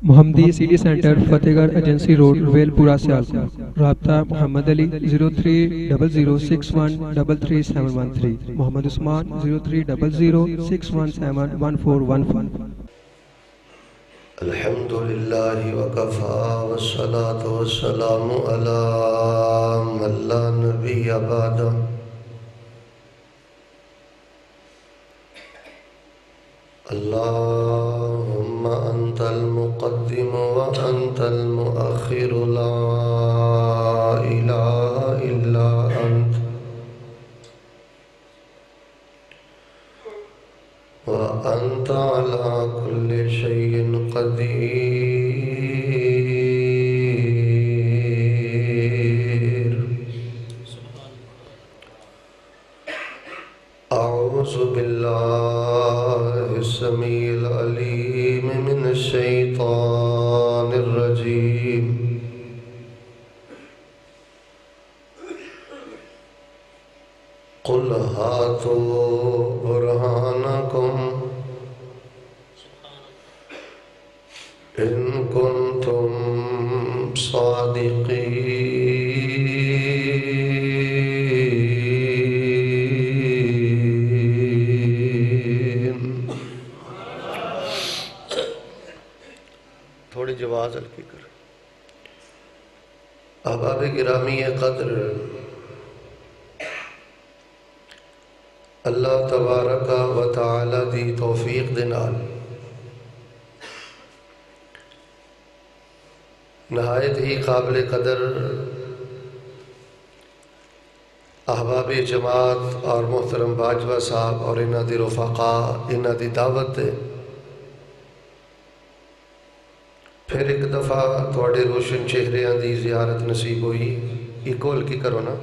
محمدی city centre فتح گڑھ agency road well پورہ سیالکوٹ۔ رابطہ محمد علی 0300613373، محمد عثمان 030061711415۔ الحمد للہ وکفا والصلاة والسلام علی من لا نبی بعدہ۔ اللہم انت المقدم وانت المؤخر لا الہ الا انت وانت علی کل شیء قدیر۔ اعوذ باللہ السمیع العلیم من الشیطان الرجیم۔ قل ہاتوا برہانکم ان کنتم صادقین۔ تھوڑی جواز ہلکی کر۔ احباب گرامی قدر، اللہ تبارک و تعالی دی توفیق دے نال نہایت ہی قابل قدر احباب جماعت اور محترم باجوہ صاحب اور انہاں دی رفقاء انہاں دی دعوت دے پھر ایک دفعہ تھوڑے روشن چہریاں دی زیارت نصیب ہوئی۔ ایکول کی کرو نا۔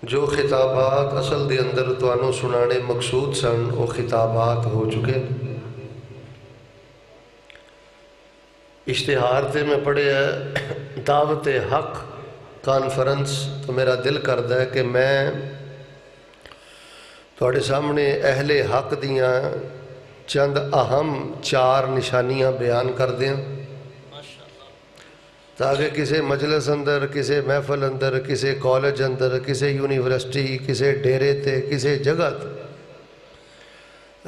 جو خطابات اصل دے اندر توانوں سنانے مقصود سن وہ خطابات ہو چکے۔ اشتہار تے میں پڑھے ہے دعوت حق کانفرنس، تو میرا دل کردا ہے کہ میں تھوڑے سامنے اہل حق دیاں چند اہم 4 نشانیاں بیان کر دیں تاکہ کسی مجلس اندر، کسی محفل اندر، کسی کالج اندر، کسی یونیورسٹی، کسی ڈیرے تے، کسی جگہ تے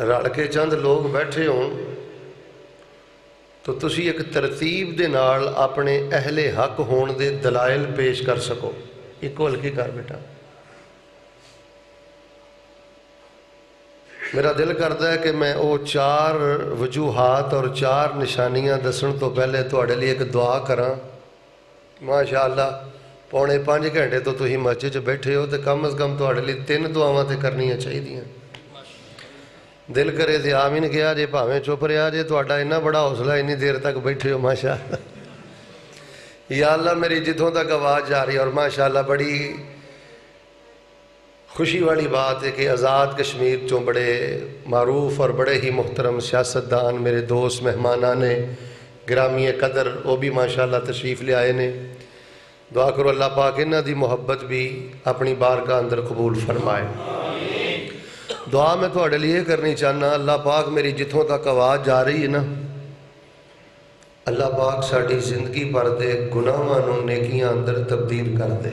رل کے چند لوگ بیٹھے ہوں تو تسی ایک ترتیب دے نال اپنے اہل حق ہون دے دلائل پیش کر سکو۔ ایک ہلکی کر بیٹا۔ میرا دل کرتا ہے کہ میں وہ 4 وجوہات اور 4 نشانیاں دسن تو پہلے تواڈے لیے ایک دعا کراں۔ ماشاءاللہ 4.5 گھنٹے تو تسی مسجد بیٹھے ہو تو کم از کم تواڈے لیے 3 دعاواں تے کرنیاں چاہیدیاں۔ دل کرے تے آمین کیا جے، بھاویں چپ رہا جے، تواڈا اتنا بڑا حوصلہ اتنی دیر تک بیٹھے ہو ماشاءاللہ۔ یا اللہ میری جتوں تک آواز جا رہی ہے، اور ماشاءاللہ بڑی خوشی والی بات ہے کہ آزاد کشمیر چوں بڑے معروف اور بڑے ہی محترم سیاستدان میرے دوست مہمانان گرامی قدر وہ بھی ماشاءاللہ تشریف لے آئے نے۔ دعا کرو اللہ پاک انہاں دی محبت بھی اپنی بارگاہ اندر قبول فرمائے۔ دعا میں تھوڑے لیے کرنی چاہنا، اللہ پاک میری جتوں تک آواز جا رہی ہے نا، اللہ پاک ساڑھی زندگی پر دے گناہاں نوں نیکیاں اندر تبدیل کر دے۔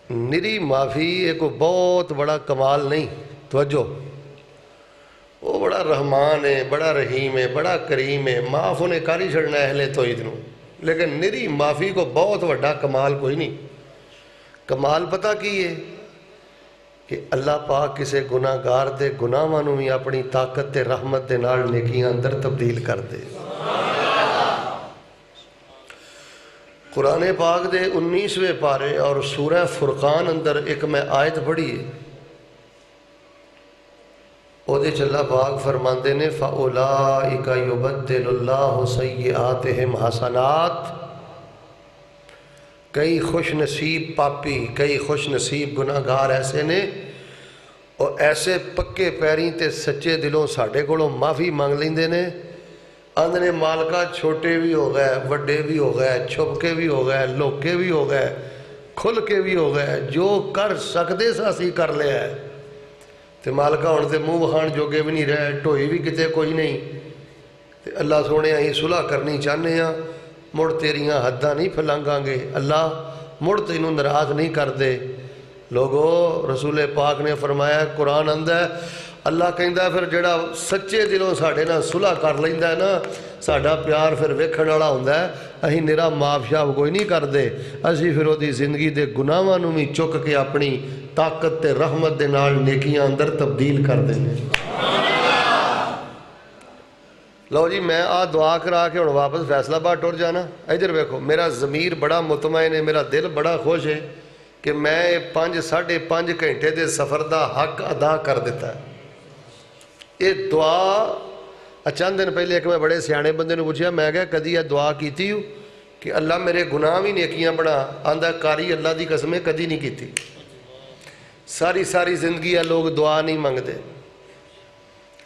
نری معافی ایک بہت بڑا کمال نہیں، توجہ، وہ بڑا رحمان ہے، بڑا رحیم ہے، بڑا کریم ہے، معاف انہیں کاری چھڑنا اہل توحید نوں، لیکن نری معافی کو بہت بڑا کمال کوئی نہیں۔ کمال پتہ کی ہے کہ اللہ پاک کسے گناہگار دے گناہاں نوں بھی اپنی طاقت تے رحمت دے نال نیکیاں اندر تبدیل کر دے۔ قرآن پاک دے 19ویں پارے اور سورہ فرقان اندر ایک میں آیت پڑھی ہے، او دے اللہ پاک فرماندے نے فَأُولَئِكَ يُبَدِّلُ اللَّهُ سَيِّئَاتِهِمْ حَسَنَاتٍ۔ کئی خوش نصیب پاپی، کئی خوش نصیب گناہگار ایسے نے اور ایسے پکے پیریں تے سچے دلوں ساڑھے کولوں معافی مانگ لیندے نے، آندھنے مالکہ چھوٹے بھی ہو گئے، وڈے بھی ہو گئے، چھپ کے بھی ہو گئے، لوکے بھی ہو گئے، کھل کے بھی ہو گئے، جو کر سکتے سا سی کر لیا ہے، تے مالکا ہن تے منہ وکھان جوگے بھی نہیں رہے، ٹوئی بھی کتے کوئی نہیں، تے اللہ سونے ہی صلح کرنی چاہنے ہاں، مڑ تیریاں حداں نہیں پھلانگاں گے، اللہ مڑ تینوں ناراض نہیں کر دے۔ لوگو رسول پاک نے فرمایا، قرآن آندا ہے اللہ کہندا ہے پھر جڑا سچے دلوں ساڈے نال صلح کر لیندا ہے نا، ساڈا پیار پھر ویکھن والا ہوندا ہے، اہیں نرا معاف شاف کوئی نہیں کردے، اسی پھر اودی زندگی دے گناہاں نوں وی چک کے اپنی طاقت تے رحمت دے نال نیکیاں اندر تبدیل کر دینے۔ لو جی میں دعا کرا کے ہن واپس فیصلہ آباد ٹر جانا۔ ادھر ویکھو میرا ضمیر بڑا مطمئن ہے، میرا دل بڑا خوش ہے کہ میں 5-5.5 گھنٹے دے سفر دا حق ادا کر دیتا ہے۔ یہ دعا چند دن پہلے ایک میں بڑے سیانے بندے نے پوچھا، میں کہا کدی یہ دعا کیتی ہو کہ اللہ میرے گناہ بھی نیکیاں بنا؟ آندا کاری اللہ دی قسم کدی نہیں کیتی۔ ساری زندگی ہے لوگ دعا نہیں منگتے۔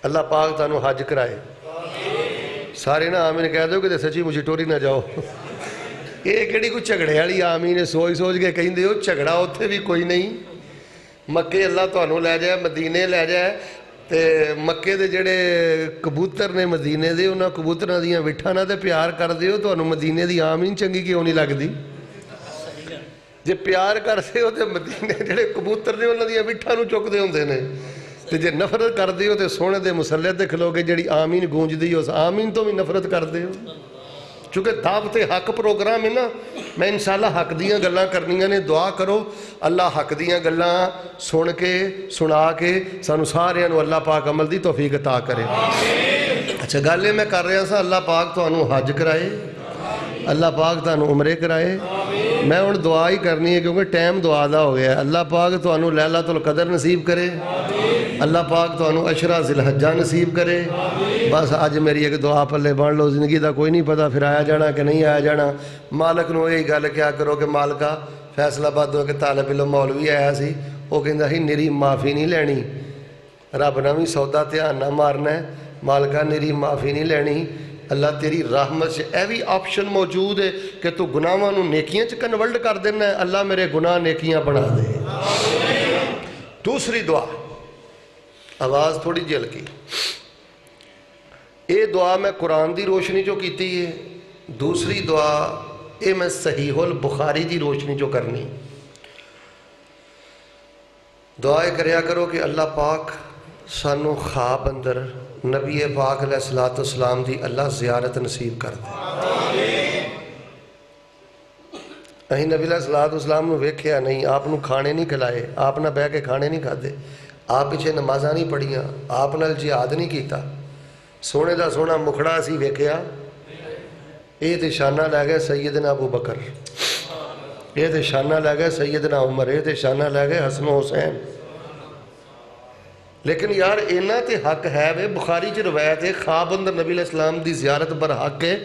اللہ پاک تانوں حج کرائے، سارے نا آمین کہہ دو کہ سچی مجھے ٹوری نہ جاؤ۔ یہ کہڑی کوئی جھگڑے والی آمین سوچ کے کہندے ہو، جھگڑا اتنے بھی کوئی نہیں۔ مکے اللہ تانوں لے جائے، مدینے لے جائے، تے مکے دے جڑے کبوتر نے مدینے دے انہاں کبوتراں دیاں وٹھاں نال تے پیار کر دیو، تانوں مدینے دی آمین چنگی کیوں نہیں لگدی؟ جے پیار کرتے ہو تے مدینے جڑے کبوتر نے انہاں دیاں وٹھاں نوں چکدے ہوندے نے، تے جے نفرت کردے ہو تے سونے دے مصلی تے کھلو کے جڑی آمین گونجدی اس آمین تو بھی نفرت کردے ہو۔ چونکہ دعوت حق پروگرام ہے نا، میں انشاءاللہ حق دیاں گلاں کرنیاں نے، دعا کرو اللہ حق دیاں گلاں سن کے سنا کے سانو ساریاں نو اللہ پاک عمل دی توفیق عطا کرے۔ اچھا گل میں کر رہا سا، اللہ پاک تانوں حج کرائے، اللہ پاک تانوں عمرے کرائے۔ میں ہن دعا ہی کرنی ہے کیونکہ ٹائم دعا دا ہو گیا ہے۔ اللہ پاک تانوں لیلۃ القدر نصیب کرے، اللہ پاک تانوں عشرہ ذی الحجہ نصیب کرے۔ بس اج میری ایک دعا پلے بن لو، زندگی دا کوئی نہیں پتا پھر آیا جانا کہ نہیں آیا جانا۔ مالک نو یہی گل کیا کرو کہ مالکا فیصلہ آباد ایک طالب علم مولوی آیا سی، وہ کہندا سی نری معافی نہیں لینی، رب نہ بھی سودا دھیان نہ مارنا ہے، مالکا نری معافی نہیں لینی، اللہ تیری رحمت سے اے بھی آپشن موجود ہے کہ تو گناہاں نو نیکیاں چ کنورٹ کر دینا ہے، اللہ میرے گناہ نیکیاں بنا دے۔ دوسری دعا، آواز تھوڑی جی ہلکی، یہ دعا میں قرآن دی روشنی جو کیتی ہے، دوسری دعا یہ میں صحیح البخاری دی روشنی جو کرنی۔ دعائے کریا کرو کہ اللہ پاک سانو خواب اندر نبی پاک علیہ السلام دی اللہ زیارت نصیب کر دے۔ اہیں نبی علیہ السلام نو ویکھیا نہیں، آپ نو کھانے نہیں کھلائے، آپ نہ بہ کے کھانے نہیں کھادے، آپ پیچھے نمازاں نہیں پڑھیاں، آپ نال جہاد نہیں کیتا، سونے دا سونا مکھڑا سی ویکھیا، یہ تے شانہ لے گئے سیدنا ابو بکر، یہ تے شانہ لے گئے سیدنا عمر، یہ تے شانہ لے گئے حسن و حسین۔ لیکن یار اینا تے حق ہے وے، بخاری چ روایت ہے خواب اندر نبی علیہ السلام دی زیارت پر حق ہے۔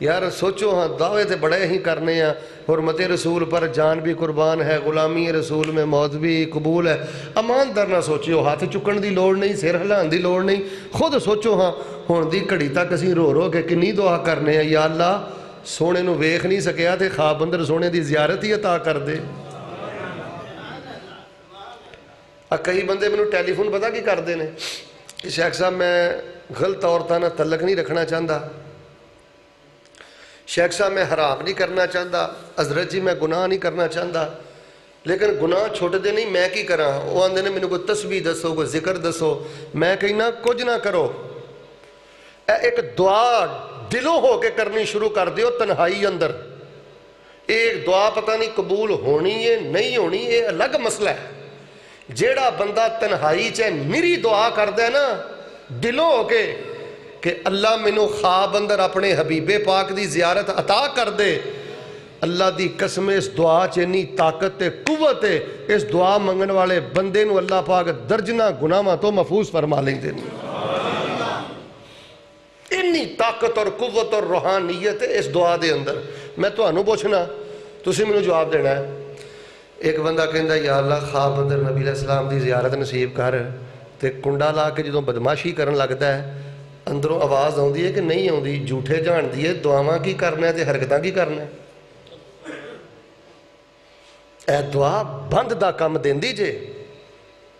یار سوچو ہاں دعوے تے بڑے ہی کرنے ہیں، حرمت رسول پر جان بھی قربان ہے، غلامی رسول میں موت بھی قبول ہے۔ اماندار نہ سوچیو، ہاتھ چکن دی لوڑ نہیں، سر ہلان دی لوڑ نہیں، خود سوچو ہاں ہون دی گھڑی تک اسی رو کے کنی دعا کرنے ہیں، یا اللہ سونے نو ویکھ نہیں سکیا تے خواب اندر سونے دی زیارت ہی عطا کر دے۔ کئی بندے میں ٹیلی فون پتا کی کرتے ہیں کہ شیخ صاحب میں غلط عورتوں نہ تعلق نہیں رکھنا چاہتا، شیخ صاحب میں حرام نہیں کرنا چاہتا، حضرت جی میں گناہ نہیں کرنا چاہتا، لیکن گناہ چھوٹ دے نہیں، میں کی کراں؟ وہ آندے نے مینوں کوئی تسبیح دسو، کوئی ذکر دسو، میں کہنا کچھ نہ کرو، ایک دعا دلوں ہو کے کرنی شروع کر دیو تنہائی اندر۔ ایک دعا پتہ نہیں قبول ہونی ہے نہیں ہونی، یہ الگ مسئلہ ہے۔ جیڑا بندہ تنہائی چاہے میری دعا کر دے نا دلوں ہو کے کہ اللہ مینوں خواب اندر اپنے حبیب پاک دی زیارت عطا کر دے، اللہ دی قسم اس دعا چینی طاقت تے قوت ہے، اس دعا منگن والے بندے نو اللہ پاک درجنہ گناہاں تو محفوظ فرما لیں دے۔ انی طاقت اور قوت اور روحانیت ہے اس دعا دے اندر۔ میں تو انہوں پوچھنا، تسی مینوں جواب دینا ہے۔ ایک بندہ کہندا یا اللہ خواب اندر نبی علیہ السلام دی زیارت نصیب کر، تے کنڈا لا کے جدوں بدماشی کرن لگتا ہے اندروں آواز آؤندی ہے کہ نہیں آؤندی، جھوٹے جان دی ہے، دعاواں کی کرنا ہے تے حرکتاں کی کرنا ہے؟ اے دعا بند دا کم دیندی جے،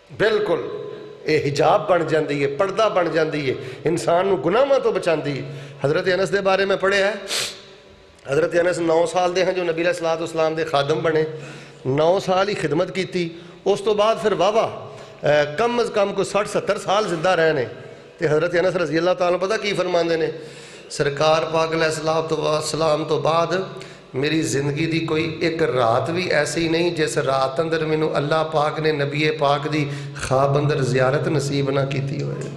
بالکل یہ حجاب بن جاتی ہے، پردہ بن جاتی ہے، انسان نو گناہاں تو بچاندی ہے۔ حضرت انس دے بارے میں پڑھیا ہے، حضرت انس 9 سال دے ہیں جو نبی علیہ الصلوۃ والسلام دے خادم بنے، 9 سال ہی خدمت کیتی، اس تو بعد پھر واہ کم از کم کو 60-70 سال زندہ رہنے۔ تے حضرت انس رضی اللہ تعالیٰ پتہ کی فرماندے نے، سرکار پاک علیہ السلام تو بعد میری زندگی دی کوئی ایک رات بھی ایسی نہیں جس رات اندر مینوں اللہ پاک نے نبی پاک دی خواب اندر زیارت نصیب نہ کیتی ہوئے۔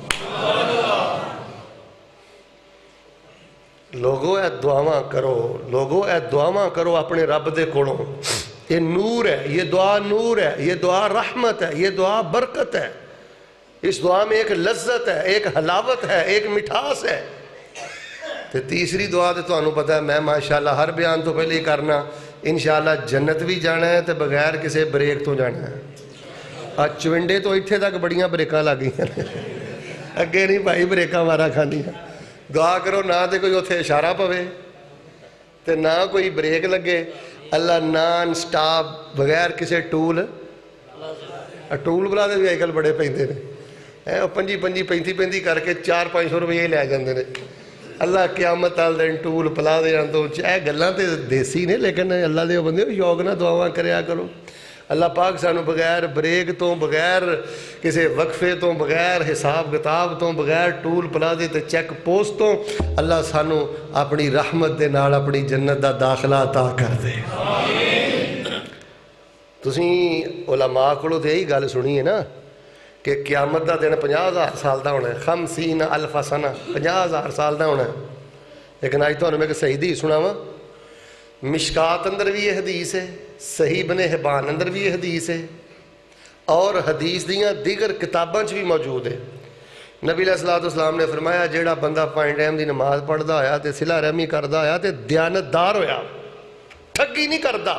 لوگو اے دعاواں کرو، لوگو اے دعاواں کرو اپنے رب دے کولوں۔ یہ نور ہے، یہ دعا نور ہے، یہ دعا رحمت ہے، یہ دعا برکت ہے۔ اس دعا میں ایک لذت ہے، ایک حلاوت ہے، ایک مٹھاس ہے۔ تے تیسری دعا تے تانوں پتہ ہے میں ماشاءاللہ ہر بیان تو پہلے ہی کرنا، انشاءاللہ جنت بھی جانا ہے تے بغیر کسی بریک تو جانا ہے۔ چونڈے تو اتھے تک بڑیاں بریکاں لگ گئی ہیں، اگے نہیں بھائی بریکاں مارا کھانی ہیں۔ دعا کرو نہ تے کوئی اتھے اشارہ پوے تے نہ کوئی بریک لگے، اللہ نان سٹاپ بغیر کسی ٹول بلا دے بھی آج کل بڑے پیندے نے، 25-35 کر کے 400-500 روپئے لے جاندے نے۔ اللہ قیامت آل دن ٹول پلا دے تو اے گلاں تے دیسی نے، لیکن اللہ دے بندے شوق نہ دعاواں کریا کرو۔ اللہ پاک سانو بغیر بریک تو، بغیر کسی وقفے تو، بغیر حساب کتاب تو، بغیر ٹول پلا دے تے چیک پوسٹ تو اللہ سانو اپنی رحمت دے نال اپنی جنت دا داخلہ عطا کر دے۔ تسیں علماء کولوں تے یہی گل سنی ہے نا کہ قیامت دا دن 50,000 سال دا ہونا ہے، 50,000 سنہ، 50,000 سال دا ہونا ہے۔ لیکن آج تو میں ایک صحیح حدیث سناواں، مشکات اندر بھی یہ حدیث ہے، صحیح ابن حبان اندر بھی یہ حدیث ہے، اور حدیث دیاں دیگر کتاباں بھی موجود ہے۔ نبی علیہ الصلوۃ والسلام نے فرمایا جیڑا بندہ 5 ٹائم دی نماز پڑھدا ہویا تے صلہ رحمی کردا ہویا تے دیانتدار ہویا، ٹھگی نہیں کردا،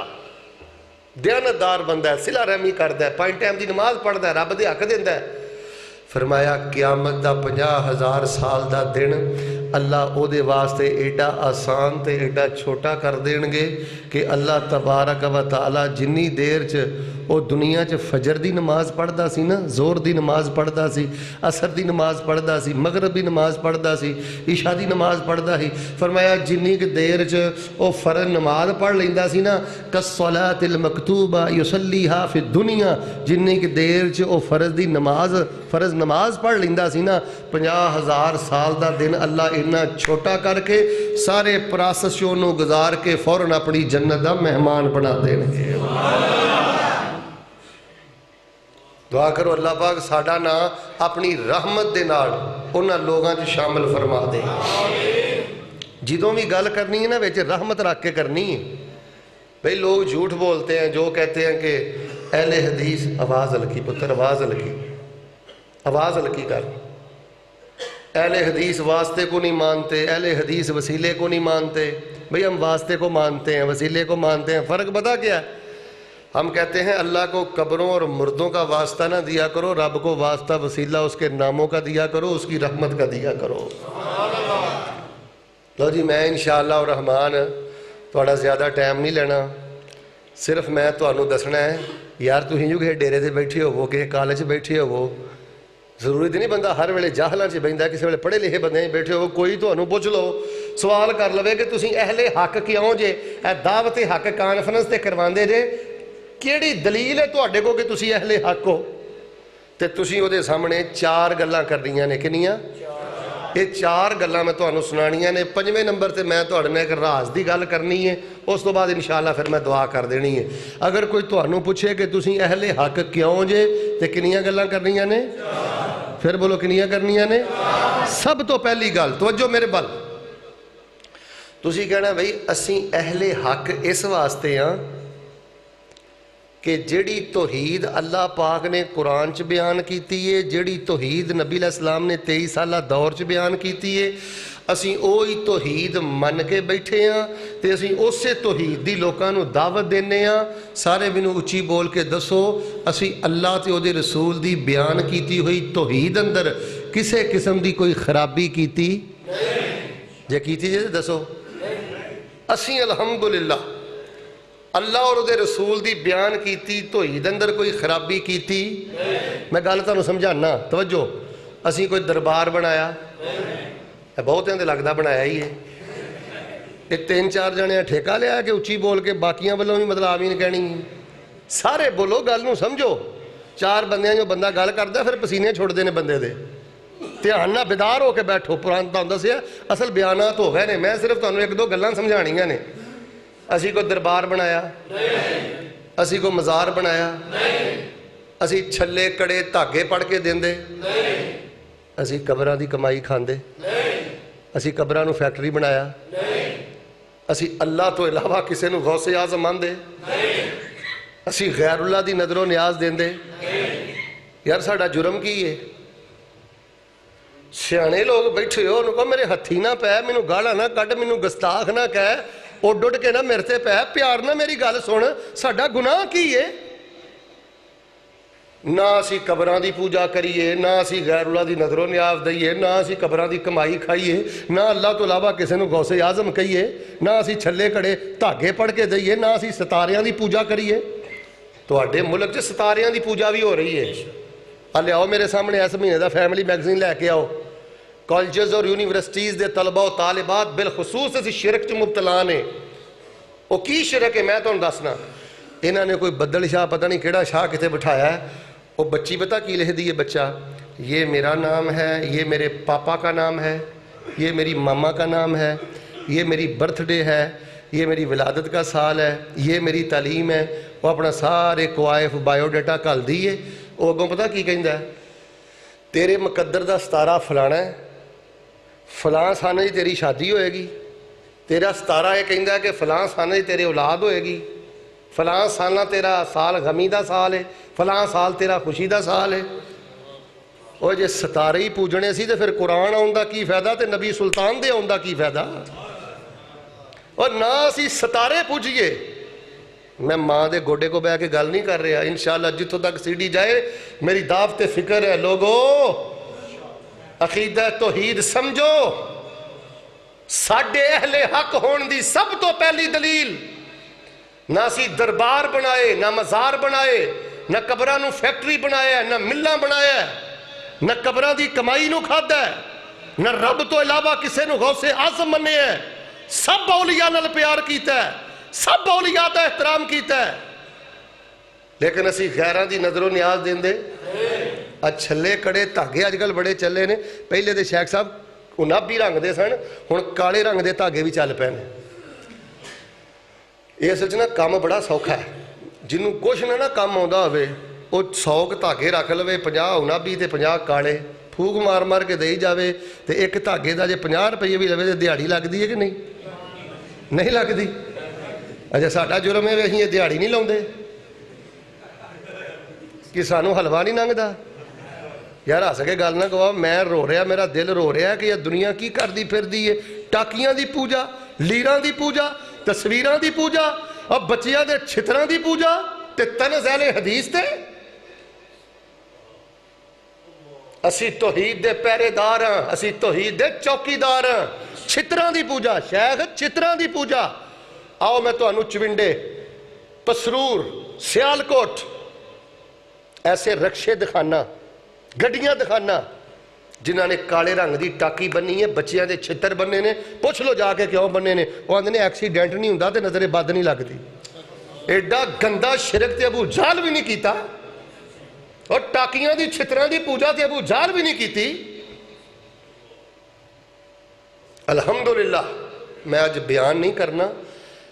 دیانتدار بندہ ہے، صلہ رحمی کردا ہے، 5 ٹائم دی نماز پڑھدا ہے، رب دے حق دیندا ہے، فرمایا قیامت دا 50,000 سال دا دن اللہ او دے واسطے ایڈا آسان تے ایڈا چھوٹا کر دین گے کہ اللہ تبارک و تعالی جنی دیر او دنیا فجر دی نماز پڑھدا سی نا، زور دی نماز پڑھدا سی، عصر دی نماز پڑھدا سی، مغرب دی نماز پڑھدا سی، عشاء دی نماز پڑھدا سی، فرمایا جنی کہ دیر او فرض نماز پڑھ لیندا سی نا، کالصلاۃ المکتوبہ یصلیھا فی الدنیا، جنی کہ دیر او فرض دی فرض نماز پڑھ لیندا سی نا، 50,000 سال دا دن اللہ اتنا چھوٹا کر کے سارے پراسسوں نو گزار کے فوراً اپنی جنت دا مہمان بنا دین گے۔ دعا کرو اللہ پاک ساڈا نا اپنی رحمت دے نال انہاں لوگاں چ شامل فرما دے۔ جدوں بھی گل کرنی ہے نا وچ رحمت رکھ کے کرنی ہے۔ بھئی لوگ جھوٹ بولتے ہیں جو کہتے ہیں کہ اہل حدیث، آواز ہلکی پتر، آواز ہلکی، آواز ہلکی کر، اہل حدیث واسطے کو نہیں مانتے، اہل حدیث وسیلے کو نہیں مانتے۔ بھئی ہم واسطے کو مانتے ہیں، وسیلے کو مانتے ہیں، فرق پتہ کیا ہے؟ ہم کہتے ہیں اللہ کو قبروں اور مردوں کا واسطہ نہ دیا کرو، رب کو واسطہ وسیلہ اس کے ناموں کا دیا کرو، اس کی رحمت کا دیا کرو۔ لو جی میں انشاءاللہ الرحمن تھوڑا زیادہ ٹائم نہیں لینا، صرف میں تمہیں دسنا ہے یار تھی جو کہ ڈیرے سے بیٹھے ہو کہ کالج بیٹھے ہو، ضروری نہیں بندہ ہر ویلے جاہلاں چ بہندا، کسی ویلے پڑھے لکھے بندے بیٹھے ہو، کوئی تمہیں پوچھ لو، سوال کر لوے کہ تسی اہل حق کیوں جے، اے دعوت حق کانفرنس تے کرواندے جے، کیڑی دلیل ہے تواڈے کو کہ تسی اہل حق ہو؟ تے تسی او دے سامنے 4 گلاں کرنیاں نے، کنیاں؟ یہ 4 گلاں میں تمہیں سنانیاں نے۔ 5ویں نمبر تے میں تواڈے نال ایک راز دی گل کرنی ہے، اس تو بعد انشاءاللہ پھر میں دعا کر دینی ہے۔ اگر کوئی تمہیں پوچھے کہ تسی اہل حق کیوں جے تے کنیاں گلاں کرنیاں نے؟ پھر بولو کنیاں کرنیاں نے؟ سب تو پہلی گل توجہ میرے بل، تسی کہنا بھئی اسی اہل حق اس واسطے ہاں کہ جیڑی توحید اللہ پاک نے قرآن چ بیان کیتی ہے، جیڑی توحید نبی علیہ السلام نے 23 سالہ دور چ بیان کیتی ہے، اسی اوہی توحید من کے بیٹھے ہاں تے اسی اسے توحید دی لوکاں نو دعوت دینے ہاں۔ سارے مینوں اچھی بول کے دسو اسی اللہ تے او دے رسول دی بیان کیتی ہوئی توحید اندر کسے قسم دی کوئی خرابی کیتی جے کیتی جے دسو؟ اسی الحمدللہ اللہ اور دے رسول دی بیان کیتی دھوئی دے اندر کوئی خرابی کیتی؟ میں گل تانوں سمجھانا توجہ. اسی کوئی دربار بنایا؟ بہتوں دے لگدا بنایا ہی ہے. یہ 3-4 جنے ٹھیکہ لیا کہ اچھی بول کے باقیاں والوں بھی مطلب آمین کہنی؟ سارے بولو گل نو سمجھو. 4 بندیاں جو بندہ گل کردا پھر پسینے چھوڑتے ہیں بندے دے. دھیان نہ بیدار ہو کے بیٹھو. پران تہاں دسیا اصل بیانات ہو گئے نے. میں صرف تہانوں 1-2 گلاں سمجھانیاں نے. اسی کو دربار بنایا؟ اسی کو مزار بنایا؟ اسی چھلے کڑے دھاگے پڑھ کے دیندے؟ اسی قبراں دی کمائی کھاندے؟ اسی قبراں نو فیکٹری بنایا؟ اسی اللہ تو علاوہ کسے نو غوث اعظم آندے؟ اسی غیر اللہ دی نظر و نیاز دیندے؟ یار ساڈا جرم کی ہے؟ سیانے لوگ بیٹھے ہو انہوں کہو میرے ہتھی نہ پہ مینوں گالا نہ کٹ مینوں گستاخ نہ کہہ اڈ اڈ کے نہ میرے تے پہ پیار نہ میری گل سن. ساڈا گناہ کی ہے؟ نہ اسی قبراں دی پوجا کریے نہ اسی غیر اللہ دی نظر و نیاز دئیے نہ اسی قبراں دی کمائی کھائیے نہ اللہ تو علاوہ کسے نو غوث اعظم کہیے نہ اسی چھلے کڑے دھاگے پڑھ کے دئیے نہ اسی ستاریاں دی پوجا کریے. تواڈے ملک چ ستاریاں دی پوجا بھی ہو رہی ہے. لے آؤ میرے سامنے اس مہینے دا فیملی میگزین لے کے آؤ. کالجز اور یونیورسٹیز دے طلبہ و طالبات بالخصوص اس شرک چ مبتلا نے. وہ کی شرک ہے میں تمہیں دسنا. انہوں نے کوئی بدل شاہ پتہ نہیں کیڑا شاہ کتے بٹھایا ہے. وہ بچی پتہ کی لکھ دی ہے بچہ یہ میرا نام ہے یہ میرے پاپا کا نام ہے یہ میری ماما کا نام ہے یہ میری برتھ ڈے ہے یہ میری ولادت کا سال ہے یہ میری تعلیم ہے. وہ اپنا سارے کوائف بایو ڈیٹا کھل دیے. وہ اگوں پتہ کی کہندا ہے تیرے مقدر دا 17 فلانا ہے فلاں سانے جی تیری شادی ہوئے گی. تیرا 17 یہ کہندا ہے کہ فلاں سانے جی تیرے اولاد ہوئے گی. فلاں سالہ تیرا سال غمی دا سال ہے فلاں سال تیرا خوشی دا سال ہے. اور جے ستارے ہی پوجنے سی تو پھر قرآن آن دا کی فائدہ تے نبی سلطان دے آن دا کی فائدہ. اور نہ اسی ستارے پوجیے. میں ماں دے گوڈے کو بہ کے گل نہیں کر رہا. انشاءاللہ جتوں تک سیڑھی جائے میری دعوت فکر ہے. لوگو عقیدہ توحید سمجھو. ساڈے اہل حق ہون دی سب تو پہلی دلیل نہ اسی دربار بنائے نہ مزار بنائے نہ قبراں نو فیکٹری بنایا نہ ملاں بنایا نہ قبراں دی کمائی نو کھادا ہے نہ رب تو علاوہ کسے نو غوث اعظم منے ہے. سب اولیاء نال پیار کیتا ہے سب اولیاء دا احترام کیتا ہے. لیکن اسی غیراں دی نظر و نیاز دیندے. چھلے کڑے دھاگے اج کل بڑے چلے نے. پہلے دے شیخ صاحب گلابی رنگ دے سن ہن کالے رنگ دے دھاگے بھی چل پے نے. یہ اصل نا کام بڑا سوکھا ہے. جنوں کچھ نہ کام آਉਂدا ہوئے وہ 100 دھاگے رکھ لوے 50 گلابی تے 50 کالے پھوک مار مار کے دئی جاوے تے ایک دھاگے دا جے 50 روپے بھی لوے تے دیہڑی لگدی ہے کہ نہیں لگدی. اچھا ساڈا جرم ہے اسی دیہڑی نہیں لاؤندے کہ سانوں حلوہ نہیں لنگدا. یار ہس کے گل نہ کہو. میں رو رہا میرا دل رو رہا کہ یہ دنیا کی کردی پھردی ہے. ٹاکیاں دی پوجا لیراں دی پوجا تصویراں دی پوجا اور بچیاں دے چھتراں دی پوجا تے تنز اہل حدیث تے. اسی توحید دے پہرے دار ہاں اسی توحید دے چوکی دار ہاں. چھتراں دی پوجا شیخ چھتراں دی پوجا. آؤ میں تانوں چونڈے پسرور سیالکوٹ ایسے رکشے دکھانا گڈیاں دکھانا جنہاں نے کالے رنگ دی ٹاکی بنی ہے بچیاں دے چھتر بننے نے. پوچھ لو جا کے کیوں بننے نے. وہ آندے نے ایکسیڈنٹ نہیں ہوندا تے نظر بد نہیں لگدی. ایڈا گندا شرک تے ابو جہل بھی نہیں کیتا اور ٹاکیاں دی چھتراں دی پوجا تے ابو جہل بھی نہیں کیتی. الحمدللہ میں آج بیان نہیں کرنا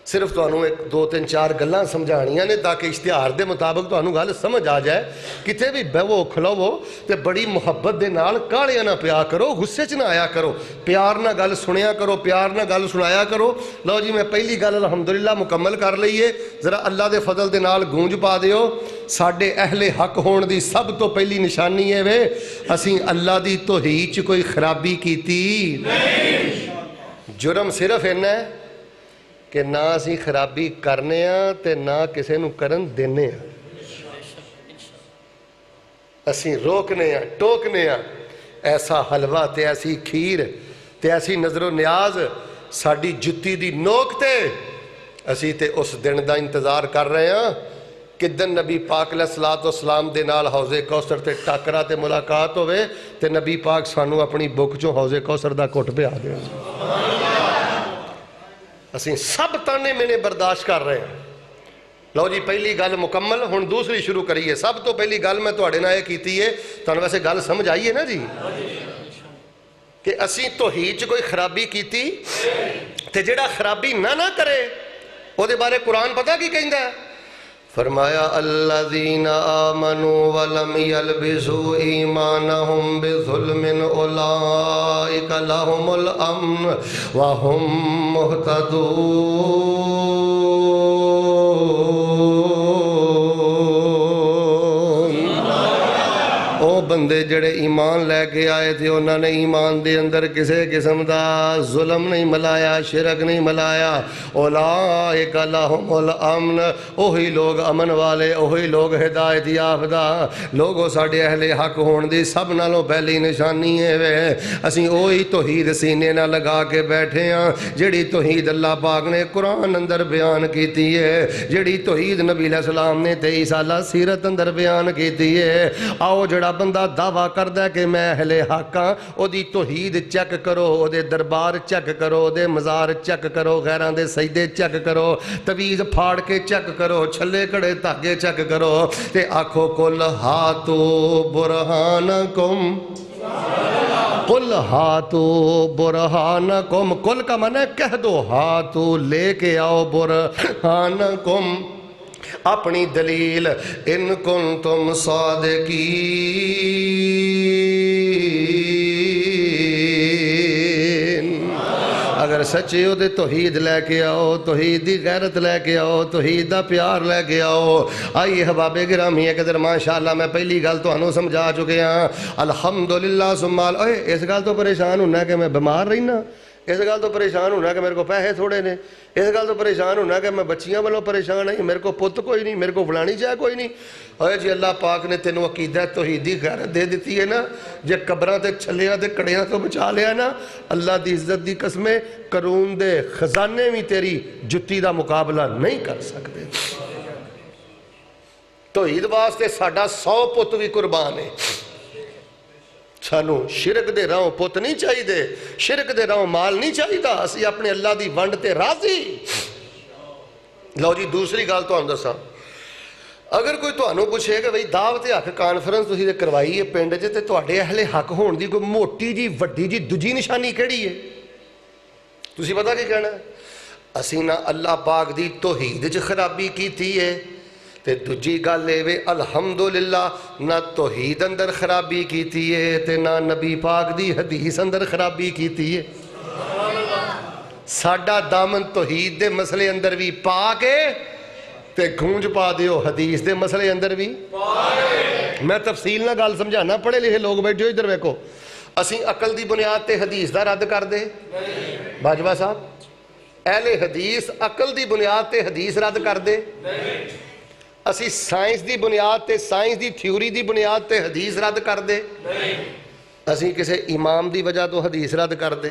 صرف تانوں 1 2 3 4 گلاں سمجھانیاں نے تاکہ اشتہار دے مطابق تانوں گل سمجھ آ جائے. کتے بھی بہو کھلوو تے بڑی محبت دے نال کالیاں نہ پیا کرو غصے چ نہ آیا کرو. پیار نہ گل سنیا کرو پیار نہ گل سنایا کرو. لو جی میں پہلی گل الحمدللہ مکمل کر لئیے. ذرا اللہ دے فضل دے نال گونج پا دیو. ساڈے اہل حق ہون دی سب تو پہلی نشانی ہے وے اسیں اللہ دی توحید چ کوئی خرابی کیتی نہیں. جرم صرف اینا ہے کہ نہ اسی خرابی کرنے ہاں تے نہ کسے نو کرن دینے ہاں. اسی روکنے ہاں ٹوکنے ہاں. ایسا حلوہ تے ایسی کھیر تے ایسی نظر و نیاز ساڑی جتی دی نوک تے اسی تے اس دن دا انتظار کر رہے ہیں کدن نبی پاک علیہ الصلوۃ والسلام دے نال حوض کوثر تے ٹاکرا تے ملاقات ہوئے تے نبی پاک سانو اپنی بک چوں حوض کوثر دا گھٹ پیا دے اسی سب تانے میں نے برداشت کر رہے ہیں لو جی پہلی گل مکمل ہن دوسری شروع کریے سب تو پہلی گل میں تواڈے نال یہ کیتی ہے تانوں ویسے گل سمجھ آئی ہے نا جی کہ اسی توحید چ کوئی خرابی کیتی تے جڑا خرابی نہ کرے او دے بارے قرآن پتہ کی کہندا ہے فرمایا الذین آمنوا ولم یلبسوا ایمانہم بظلم اولئک لہم الامن وہم مہتدون او بندے جڑے ایمان لے کے آئے تھے انہوں نے ایمان دے اندر کسے قسم دا ظلم نہیں ملایا شرک نہیں ملایا اولئک لہم الامن اوہی لوگ امن والے اوہی لوگ ہدایت یافتہ لوگوں ساڈے اہل حق ہون دی سب نالوں پہلی نشانی ہے وے اسی اوہی توحید سینے نہ لگا کے بیٹھے ہیں جڑی توحید اللہ پاک نے قرآن اندر بیان کیتی ہے جڑی توحید نبی علیہ السلام نے 23 سالہ سیرت اندر بیان کیتی ہے آؤ جڑا بندہ دعویٰ کردہ کہ میں اہل حق ہاں او دی توحید چیک کرو او دے دربار چیک کرو او دے مزار چیک کرو غیراں دے سجدے چیک کرو تویز پھاڑ کے چیک کرو چھلے کڑے دھاگے چیک کرو تے آکھو کل ہاتو برہانکم قل ہاتو برہانکم کل کا معنی کہہ دو ہاتو لے کے آؤ برہانکم اپنی دلیل ان کنتم صادقین اگر سچے ہو دے توحید لے کے آؤ توحید دی غیرت لے کے آؤ توحید دا پیار لے کے آؤ آئیے احباب گرامی ہے قدر ماشاءاللہ میں پہلی گل تو انہوں سمجھا چکے ہیں الحمدللہ سمال اس گل تو پریشان ہونا کہ میں بیمار رہنا اس گل تو پریشان ہونا کہ میرے کو پیسے تھوڑے نے اس گل تو پریشان ہونا کہ میں بچیاں والوں پریشان نہیں میرے کو پت کوئی نہیں میرے کو فلانی چاہے کوئی نہیں اوے جی اللہ پاک نے تینوں عقیدہ توحیدی غیرت دے دیتی ہے نا جے قبراں تے چھلیاں تے کڑیاں تو بچا لیا نا اللہ دی عزت دی قسمیں قرون دے خزانے بھی تیری جتی دا مقابلہ نہیں کر سکتے توحید واسطے ساڈا 100 پت بھی قربان ہے سانو شرک دے راہوں پت نہیں چاہی دے شرک دے راہوں مال نہیں چاہی دا اسی اپنے اللہ دی ونڈ تے راضی لو جی دوسری گال تو ہم دسا اگر کوئی تو انہوں پوچھے کہ بھئی دعوت حق کانفرنس تسی دے کروائی ہے پنڈ جے تے تواڈے اہل حق ہون دی کوئی موٹی جی وڈی جی دوجی نشانی کیڑی ہے تسی پتہ کی کہنا ہے اسی نہ اللہ پاک دی توحید چ خرابی کیتی ہے تے دوجی گل اے الحمدللہ نہ توحید اندر خرابی کیتی ہے تے نہ نبی پاک دی حدیث اندر خرابی کیتی ہے ساڈا دامن توحید دے مسئلے اندر بھی پا کے تے گونج پا دیو حدیث دے مسئلے اندر بھی میں تفصیل نہ گل سمجھانا پڑھے لکھے لوگ بیٹھے ہو ادھر ویکھو اسی عقل دی بنیاد تے حدیث دا رد کر دے باجوہ صاحب اہل حدیث عقل دی بنیاد تے حدیث رد کر دے اسی سائنس دی بنیاد تے سائنس دی تھیوری دی بنیاد تے حدیث رد کر دے اسی کسے امام دی وجہ تو حدیث رد کر دے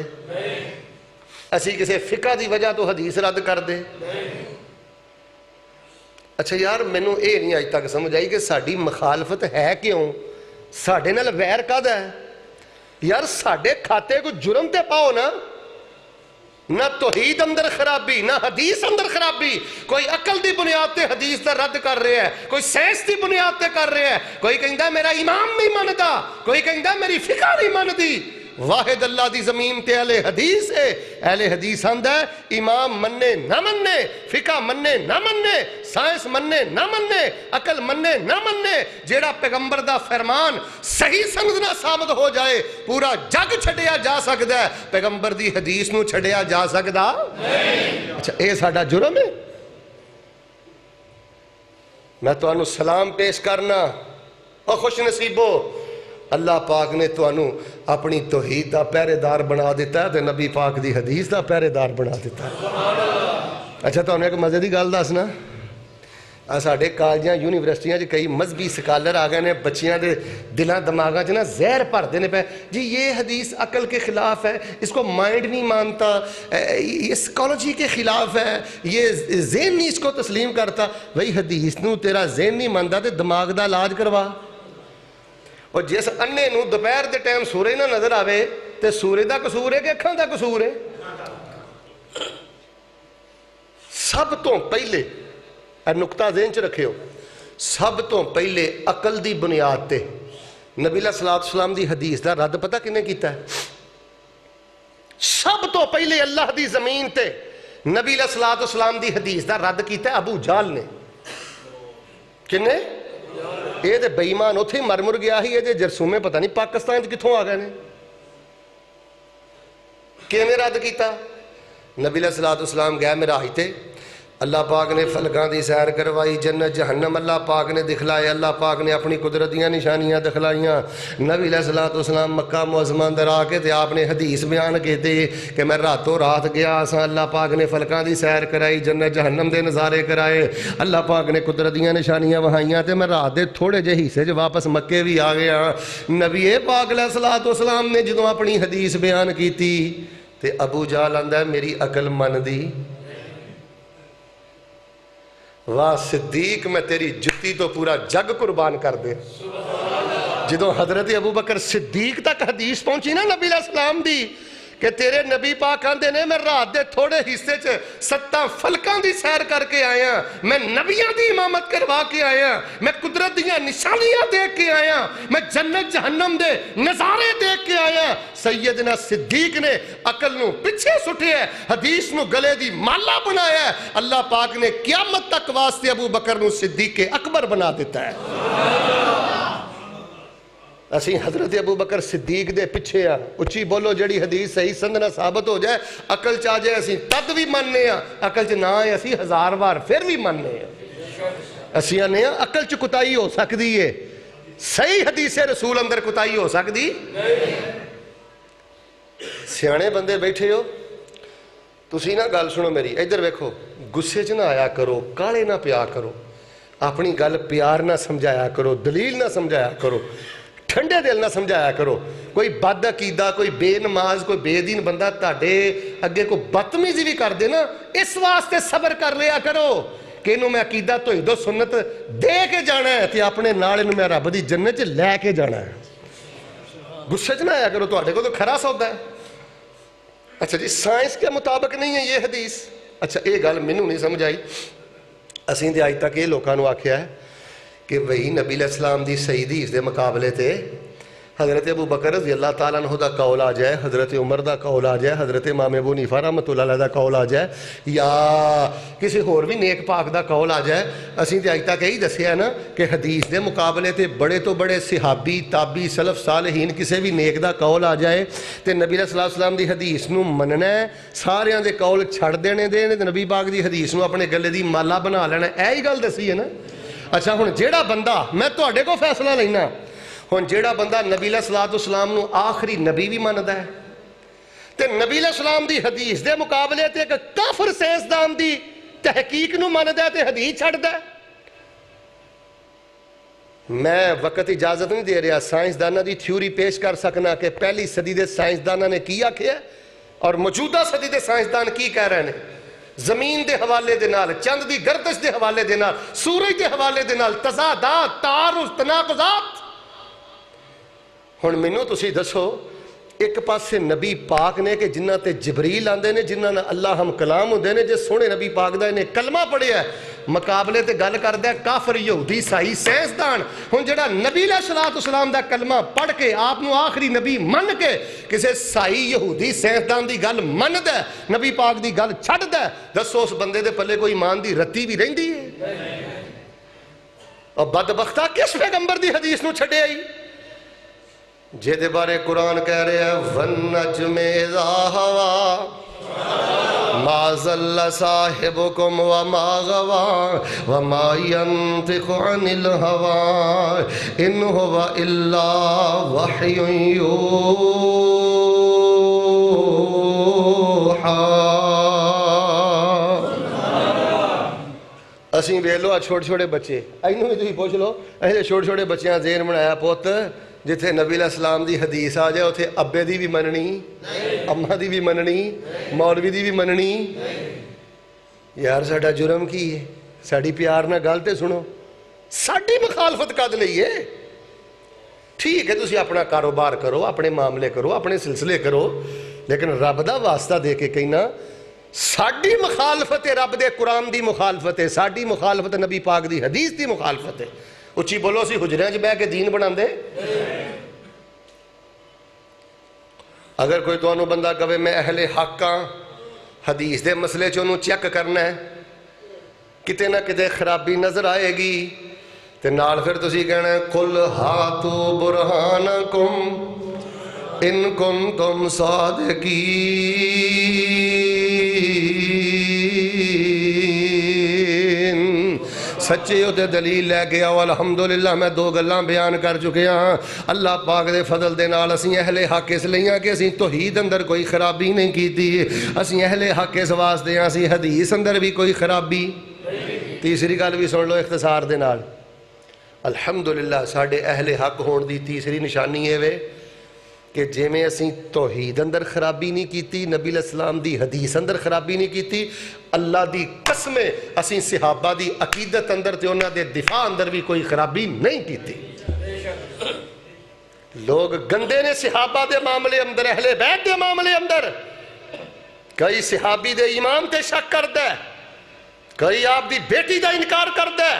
اسی کسے فقہ دی وجہ تو حدیث رد کر دے اچھا یار مینوں اے نہیں آج تک سمجھ آئی کہ ساڈی مخالفت ہے کیوں ساڈے نال ویر کد ہے یار ساڈے کھاتے کو جرم تے پاؤ نا نہ توحید اندر خرابی نہ حدیث اندر خرابی کوئی عقل دی بنیاد تے حدیث تے رد کر رہے ہیں کوئی سائنس دی بنیاد تے کر رہے ہیں کوئی کہندا میرا امام نہیں مندا کوئی کہندا میری فقہ نہیں مندی واحد اللہ دی زمین تے اہل حدیث ہے اہل حدیث آندا ہے امام مننے نہ مننے فقہ مننے نہ مننے سائنس مننے نہ مننے عقل مننے نہ مننے جیڑا پیغمبر دا فرمان صحیح سند نہ ثابت ہو جائے پورا جگ چھڈیا جا سکدا ہے پیغمبر دی حدیث نو چھڈیا جا سکدا نہیں اچھا اے ساڈا جرم ہے میں تانوں سلام پیش کرنا او خوش نصیبو اللہ پاک نے تو انہوں اپنی توحید دا پہرے دار بنا دیتا ہے تے نبی پاک دی حدیث دا پہرے دار بنا دیتا ہے اچھا تو انہیں ایک مزے دی گل دسنا ساڈے کالجاں یونیورسٹیاں کئی مذہبی سکالر آ گئے نے بچیاں دے دلاں دماغاں نا زہر بھردے نے پے جی یہ حدیث عقل کے خلاف ہے، اس کو مائنڈ نہیں مانتا، یہ سائیکالوجی کے خلاف ہے، یہ ذہن نہیں اس کو تسلیم کرتا۔ بھائی حدیث نو تیرا ذہن نہیں مانتا تے دماغ دا علاج کروا۔ اور جس انے نو دوپہر دے ٹائم سورج نہ نظر آوے تے سورج دا قصور ہے کہ اکھاں دا قصور ہے؟ سب تو پہلے نقطہ ذہن چ رکھے ہو، سب تو پہلے عقل دی بنیاد تے نبی علیہ الصلوۃ والسلام دی حدیث دا رد پتہ کنے کیتا ہے؟ سب تو پہلے اللہ دی زمین تے نبی علیہ الصلوۃ والسلام دی حدیث دا رد کیتا ہے ابو جہل نے۔ کنے؟ یہ تے بے ایمان اوتھے مر گیا ہی، یہ جرسومے پتہ نہیں پاکستان چ کتھوں آ گئے نے۔ کیویں رد کیتا؟ نبی علیہ الصلوۃ والسلام گیا معراج تے، اللہ پاک نے فلکاں دی سیر کروائی، جنت جہنم اللہ پاک نے دکھلائے، اللہ پاک نے اپنی قدرت دیاں نشانیاں دکھلائیاں۔ نبی علیہ الصلوۃ والسلام مکہ معظمہ اندر آ کے تے آپ نے حدیث بیان کیتے کہ میں راتوں رات گیا اساں، اللہ پاک نے فلکاں دی سیر کرائی، جنت جہنم دے نظارے کرائے، اللہ پاک نے قدرت دیاں نشانیاں وہائیاں تے میں رات دے تھوڑے جے حصے جو واپس مکے بھی آ گیا۔ نبی پاک علیہ الصلوۃ والسلام نے جدوں اپنی حدیث بیان کیتی تے ابو جہل آندا ہے میری عقل من دی، واہ صدیق میں تیری جتی تو پورا جگ قربان کر دے۔ جدوں حضرت ابو بکر صدیق تک حدیث پہنچی نا نبی علیہ السلام دی کہ تیرے نبی پاک آندے نے میں رات دے تھوڑے حصے چ 7 فلکاں دی سیر کر کے آیا، میں نبیاں دی امامت کروا کے آیا، میں قدرت دیاں نشانیاں دیکھ کے آیا، میں جنت جہنم دے نظارے دیکھ کے آیا۔ سیدنا صدیق نے عقل نو پیچھے سٹے ہے، حدیث نو گلے دی مالا بنایا ہے، اللہ پاک نے قیامت تک واسطے ابو بکر نو صدیق اکبر بنا دیتا ہے۔ اسی حضرت ابو بکر صدیق دے پیچھے ہاں، اچھی بولو جڑی حدیث صحیح سندنا ثابت ہو جائے، عقل چاہ جائے اسی تد بھی مننے ہاں، عقل چ نہ آئے اسی 1000 بار پھر بھی مننے ہاں۔ اسی آنے ہاں عقل چ کتائی ہو سکتی ہے، صحیح حدیث رسول اندر کتائی ہو سکتی سیانے بندے بیٹھے ہو تسی نہ گل سنو میری، ادھر ویکھو، غصے چ نہ آیا کرو، کالے نہ پیا کرو، اپنی گل پیار نہ سمجھایا کرو، دلیل نہ سمجھایا کرو، ٹھنڈے دل نہ سمجھایا کرو۔ کوئی بد عقیدہ، کوئی بے نماز، کوئی بے دین بندہ تاڑے اگے کو بدتمیزی بھی کر دے نا، اس واسطے صبر کر لیا کرو کہ انہوں میں عقیدہ توحید و سنت دے کے جانا ہے تے اپنے نال انہوں میں رب دی جنت لے کے جانا ہے۔ غصے چ نہ آیا کرو، تواڈے کو تو کھرا سودا ہے۔ اچھا جی سائنس کے مطابق نہیں ہے یہ حدیث، اچھا یہ گل مینوں نہیں سمجھ آئی۔ اسیں تے اج تک یہ لوکاں نوں آکھیا ہے کہ وہی نبی علیہ السلام دی صحیح حدیث دے مقابلے تے حضرت ابو بکر رضی اللہ تعالیٰ عنہ دا قول آ جائے، حضرت عمر دا قول آ جائے، حضرت امام ابو حنیفہ رحمۃ اللہ علیہ دا قول آ جائے، یا کسی اور بھی نیک پاک دا قول آ جائے، اسیں تے اج تک یہی دسیا ہے نا کہ حدیث دے مقابلے تے بڑے تو بڑے صحابی، تابعی، سلف صالحین کسی بھی نیک دا قول آ جائے تے نبی علیہ الصلوۃ والسلام دی حدیث نو مننا ہے، ساریاں دے قول چھڑ دینے دے تے نبی پاک دی حدیث نو اپنے گلے دی مالا بنا لینا، ایہی گل دسی ہے نا۔ اچھا ہن جیڑا بندہ، میں تواڈے کو فیصلہ لینا، ہن جیڑا بندہ نبی علیہ الصلوۃ والسلام نو آخری نبی بھی مندا ہے تے نبی علیہ السلام دی حدیث دے مقابلے تے ایک کافر سائنسدان دی تحقیق نو مندا ہے تے حدیث چھڑدا ہے۔ میں وقت اجازت نہیں دے رہا، سائنسداناں دی تھیوری پیش کر سکنا کہ پہلی صدی دے سائنسداناں نے کی آکھیا اور موجودہ صدی دے سائنسدان کی کہہ رہے ہیں، زمین دے حوالے دے نال، چند دی گردش دے حوالے دے نال، سورج دے حوالے دے نال، تضادات، تعارض، تناقضات۔ ہن مینوں تسی دسو، ایک پاسے نبی پاک نے کہ جنہ تے جبریل آندے نے، جنہ نے اللہ ہم کلام ہوندے نے، جے سونے نبی پاک دا انہیں کلمہ پڑھیا ہے، مقابلے تے گل کردا ہے کافر یہودی عیسائی سائنسدان۔ ہن جڑا نبی علیہ الصلوۃ والسلام دا کلمہ پڑھ کے آپ نو آخری نبی من کے کسے عیسائی یہودی سائنسدان دی گل مندا ہے، نبی پاک دی گل چھڈدا ہے، دسو اس بندے دے پلے کوئی ایمان دی رتی بھی رہندی ہے؟ اور بدبختہ کس پیغمبر دی حدیث نو چھڈے آئی جے دے بارے قرآن کہہ رہے ہیں وَالنَّجْمِ إِذَا هَوَىٰ مَا ضَلَّ صَاحِبُكُمْ وَمَا غَوَىٰ وَمَا يَنطِقُ عَنِ الْهَوَىٰ إِنْ هُوَ إِلَّا وَحْيٌ يُوحَىٰ۔ اسی ویکھ لو چھوٹے چھوٹے بچے اینوں بھی تسی پوچھ لو اے چھوٹے چھوٹے بچیاں ذہن بنایا پوت جتھے نبی علیہ السلام دی حدیث آ جائے اتھے ابے دی بھی مننی اماں دی بھی مننی مولوی دی بھی مننی یار ساڈا جرم کی ہے ساڈی پیار نہ گل تے سنو ساڈی مخالفت کد لئی ہے ٹھیک ہے تسی اپنا کاروبار کرو اپنے معاملے کرو اپنے سلسلے کرو لیکن رب دا واسطہ دے کے کہنا ساڈی مخالفت ہے رب دے قرآن دی مخالفت ہے ساڈی مخالفت نبی پاک دی حدیث دی مخالفت ہے اچھی بولو اسی حجریاں چ بہ کے دین بنا دے اگر کوئی تو بندہ کہے میں اہل حق ہاں حدیث دے مسئلے چ انہوں چیک کرنا ہے کتے نہ کتے خرابی نظر آئے گی تے نال پھر تسی کہنا ہے قل ہاتو برہانکم ان کنتم صادقین سچے ہوتے دلیل لے گیا الحمدللہ میں 2 گلاں بیان کر چکے ہاں اللہ پاک دے فضل دے نال اسی اہل حق اس لیاں کہ اسی توحید اندر کوئی خرابی نہیں کیتی اسی اہل حق اس واسطے اسی حدیث اندر بھی کوئی خرابی تیسری گل بھی سن لو اختصار دے نال الحمدللہ ساڈے اہل حق ہون دی تیسری نشانی ہے وے کہ جے میں اسی توحید اندر خرابی نہیں کیتی نبی علیہ السلام دی حدیث اندر خرابی نہیں کیتی اللہ دی قسمیں اسی صحابہ دی عقیدت اندر تے انہاں دے دفاع اندر بھی کوئی خرابی نہیں کیتی لوگ گندے نے صحابہ دے معاملے اندر اہل بیت دے معاملے اندر کئی صحابی دے ایمان تے شک کردہ کئی آپ دی بیٹی دا انکار کردہ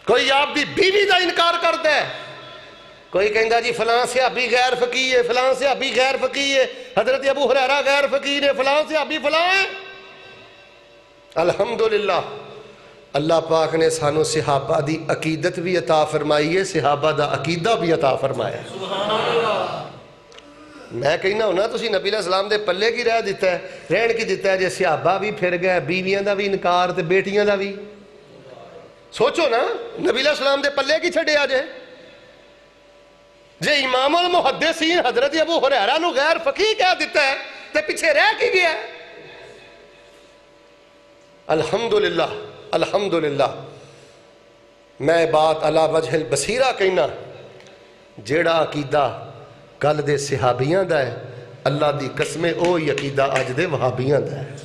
کوئی آپ دی بیوی دا انکار کردہ کوئی کہندا جی فلاں صحابی غیر فقیہ ہے فلاں صحابی غیر فقیہ ہے حضرت ابو ہریرہ غیر فقیہ ہے فلاں صحابی فلاں ہے الحمدللہ اللہ پاک نے سانو صحابہ دی عقیدت بھی عطا فرمائی ہے صحابہ دا عقیدہ بھی عطا فرمایا ہے میں کہنا ہونا تسی نبی علیہ السلام دے پلے کی رہ دیتا ہے رہن کی دیتا ہے جے صحابہ بھی پھر گئے بیویاں دا بھی انکار تے بیٹیاں دا بھی سوچو نا نبی علیہ السلام دے پلے کی چھڑے آجے جے امام المحدثین حضرت ابو ہریرہ نو غیر فقیہ کہہ دیتا ہے تے پیچھے رہ کی گیا ہے الحمدللہ الحمدللہ میں بات علی وجہ البصیرہ کہنا جیڑا عقیدہ کل دے صحابیاں دا ہے اللہ دی قسمیں اوہی عقیدہ اج دے وہابیاں دا ہے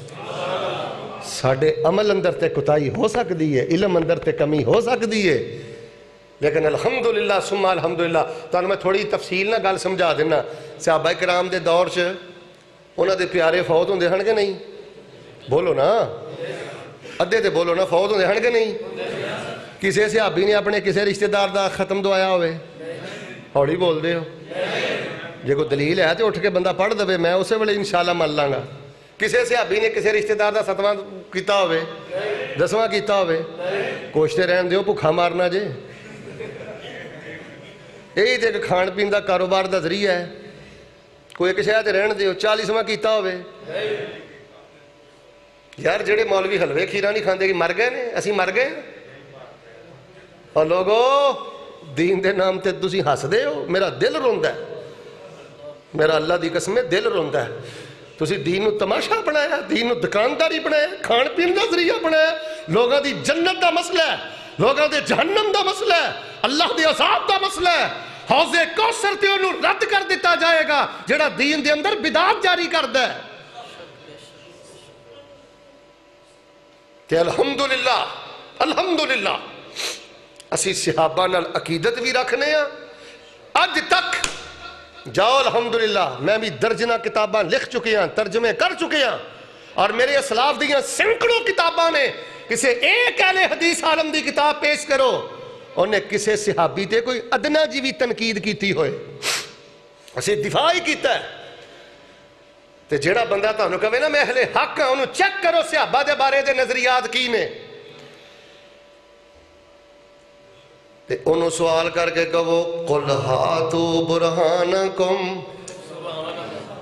ساڑھے عمل اندر تے کتائی ہو سکتی ہے علم اندر تے کمی ہو سکتی ہے لیکن الحمدللہ ثم الحمدللہ تو میں تھوڑی تفصیل نہ گل سمجھا دینا صحابہ کرام دے دور سے انہاں دے پیارے فوت ہوندے ہن کہ نہیں بولو نا ادھے تے بولو نا فوت ہوندے ہن کہ نہیں کسے صحابی نے اپنے کسے رشتہ دار دا ختم دعایا ہوئے ہوڑی بول دے ہو جے کوئی دلیل ہے تو اٹھ کے بندہ پڑھ دے میں اسے ویلے انشاءاللہ مان لاں گا کسے صحابی نے کسے رشتہ دار دا 7واں کیتا ہوئے 10واں کیتا ہوئے کوشتے رہن دیو بھکھا مارنا جے یہی تے کھان پین دا کاروبار دا ذریعہ ہے کوئی ایک شاید رہن دیو 40واں کیتا ہوئے یار جڑے مولوی حلوے کھیرہ نہیں کھاندے کہ مر گئے نے اسی مر گئے اور لوگو دین دے نام تے تسی ہس دے ہو میرا دل روندہ ہے میرا اللہ دی قسم میں دل روندہ ہے تسی دین نو تماشا بنایا دین نو دکانداری بنایا کھان پین دا ذریعہ بنایا لوگاں دی جنت دا مسئلہ ہے لوگاں دے جہنم دا مسئلہ ہے اللہ دے عذاب دا مسئلہ ہے حوض کوثر تے انہوں رد کر دیتا جائے گا جڑا دین دے اندر بدعت جاری کر دے کہ الحمدللہ الحمدللہ اسی صحابہ نال عقیدت بھی رکھنے ہیں اج تک جاؤ الحمدللہ میں بھی درجنہ کتاباں لکھ چکے ہیں ترجمے کر چکے ہیں اور میرے اسلاف دیاں سینکڑوں کتاباں نے کسے ایک اہل حدیث عالم دی کتاب پیش کرو انہیں کسے صحابی تے کوئی ادنا جی بھی تنقید کیتی ہوئے اسے دفاع ہی کیتا ہے تے جیڑا بندہ تانوں کہے نا میں اہل حق ہاں انہوں چیک کرو صحابہ دے بارے دے نظریات کی نے تے انہوں سوال کر کے کہو قل ہاتو برہانکم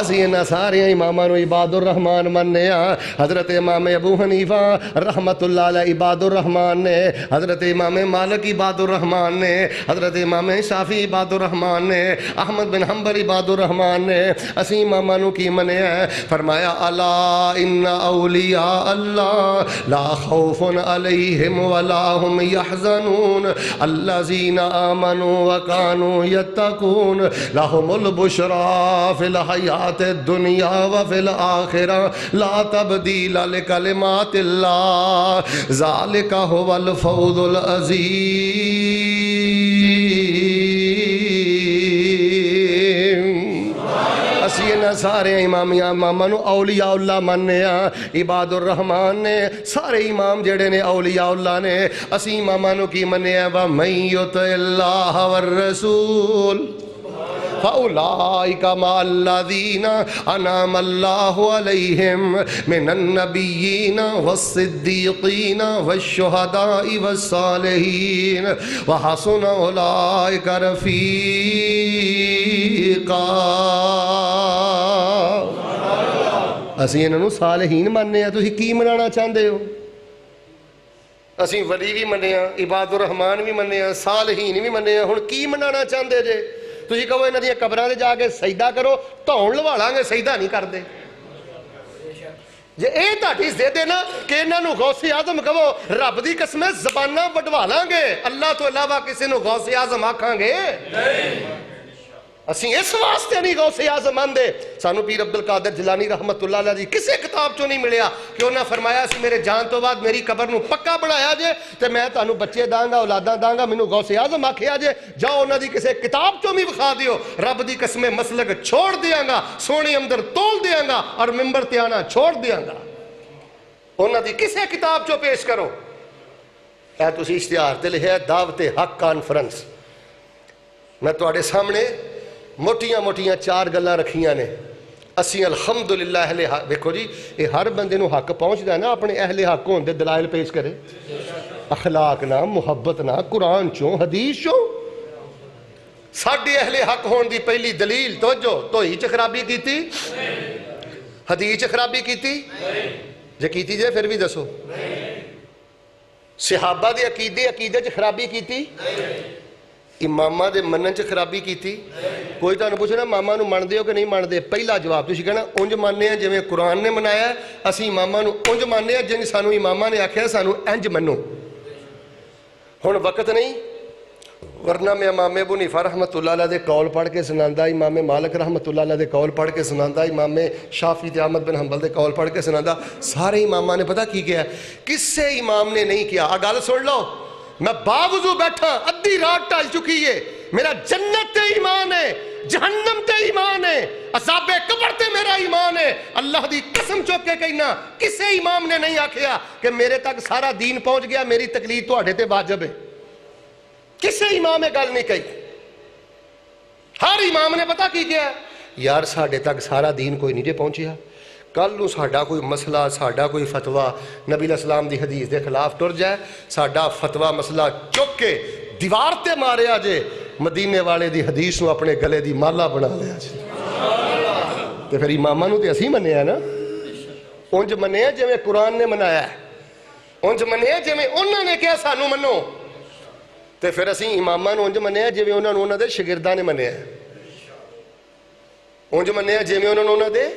اسی انہاں سارے اماماں نو عباد الرحمان مننے ہاں. حضرت امام ابو حنیفہ رحمت اللہ علیہ عباد الرحمان نے, حضرت امام مالک عباد الرحمان نے, حضرت امام شافعی عباد الرحمان نے, احمد بن حنبل عباد الرحمان نے. اسی اماماں نو کی مننے ہیں؟ فرمایا الا ان اولیاء اللہ لا خوف علیہم ولا هم يحزنون الذین آمنوا وكانوا يتقون لهم البشرى في الحیات الدنیا وفي الآخرة لا تبدیل لکلمات اللہ ذالک هو الفوز العظیم. اسی انہاں سارے اماماں نو اولیاء اللہ مننے ہاں. عباد الرحمان نے سارے امام جڑے نے اولیاء اللہ نے. اسی اماماں نو کی مننے ہاں وَمَن يُطِعِ اللَّهَ وَالرَّسُولَ فَأُولَئِكَ مَعَ الَّذِينَ أَنْعَمَ اللَّهُ عَلَيْهِمْ مِنَ النَّبِيِّينَ وَالصِّدِّيقِينَ وَالشُّهَدَاءِ وَالصَّالِحِينَ وَحَسُنَ أُولَئِكَ رَفِيقًا. اسی انہوں صالحین مننے ہیں. تسی کی منانا چاہتے ہو؟ اسی ولی بھی مننے ہیں, عباد الرحمان بھی مننے ہیں, صالحین بھی مننے ہیں. ہن کی منانا چاہتے جے؟ تسی کہو انہاں دیاں قبراں تے جا کے سجدہ کرو, دھون لوالاں گے, سجدہ نہیں کردے. جے اے تہاڈی ضد ہے نا کہ انہاں نو غوث اعظم کہو, رب دی قسم زباناں وڈوالاں گے, اللہ تو علاوہ کسی نو غوث اعظم آکھاں گے نہیں. اسی اس واسطے نہیں غوث اعظم آندے. سانو پیر عبدالقادر جیلانی رحمت اللہ علیہ دی کسے کتاب چوں نہیں ملیا کہ انہاں فرمایا سی میرے جان تو بعد میری قبر نو پکا بنایا جے تے میں تانوں بچے داں گا, اولاداں داں گا, مینوں غوث اعظم آکھیا جے. جاؤ انہاں دی کسے کتاب چوں بھی وکھا دیو. رب دی قسم مسلک چھوڑ دیاں گا, سونے اندر تول دیاں گا اور منبر تے آنا چھوڑ دیاں گا. انہاں دی کسے کتاب چوں پیش کرو. اے تسی اشتہار تے لکھیا دعوت حق کانفرنس. میں تواڈے سامنے موٹیاں موٹیاں 4 گلاں رکھیاں نے. اسی الحمدللہ اہل حق, دیکھو جی یہ ہر بندے نو حق پہنچدا ہے نا اپنے اہل حق ہون دے دلائل پیش کرے. اخلاق نہ, محبت نہ, قرآن چوں, حدیث چوں. ساڈے اہل حق ہون دی پہلی دلیل توجہ, توہی چ خرابی کیتی, حدیث چ خرابی کیتی, جے کیتی جے پھر بھی دسو. صحابہ دے عقیدے چ خرابی کیتی, امامہ دے منن چ خرابی کیتی. کوئی تانوں پوچھنا ماما نو مندے ہو کہ نہیں مندے, پہلا جواب تسی کہنا اونج ماننے ہیں جویں قرآن نے منایا ہے. اسی امامہ نو اونج ماننے ہیں جن سانو امامہ نے آکھیا سانو انج منو. ہن وقت نہیں, ورنہ میں امام ابو حنیفہ رحمت اللہ علیہ دے قول پڑھ کے سناندا, امام مالک رحمت اللہ علیہ دے قول پڑھ کے سناندا, امام شافعی تے احمد بن حنبل دے قول پڑھ کے سناندا. سارے اماماں نے پتہ کی کیا ہے, کسے امام نے نہیں کیا. گل سن لو, میں باوضو بیٹھا, ادھی رات ٹل چکی ہے, میرا جنت تے ایمان ہے, جہنم تے ایمان ہے, عذاب قبر تے میرا ایمان ہے. اللہ دی قسم چوک کے کہنا کسے امام نے نہیں آکھیا کہ میرے تک سارا دین پہنچ گیا, میری تقلید تواڈے تے واجب ہے. کسے امام نے گل نہیں کہی. ہر امام نے پتہ کی کیا یار ساڈے تک سارا دین کوئی نہیں جے پہنچیا. کل نو ساڈا کوئی مسئلہ, ساڈا کوئی فتویٰ نبی علیہ السلام دی حدیث دے خلاف ٹر جائے, ساڈا فتویٰ مسئلہ چک کے دیوار تے ماریا جے, مدینے والے دی حدیث نو اپنے گلے دی مالا بنا لیا جے. تے پھر اماماں نو تے اسی منیا نا, اونج منیا جویں قرآن نے منایا ہے, اونج منیا جویں انہاں نے کہا سانو منو. تے پھر اسی اماماں نو اونج منیا جویں انہاں نو انہاں دے شاگرداں نے منیا ہے, اونج منیا جویں انہاں نو انہاں دے.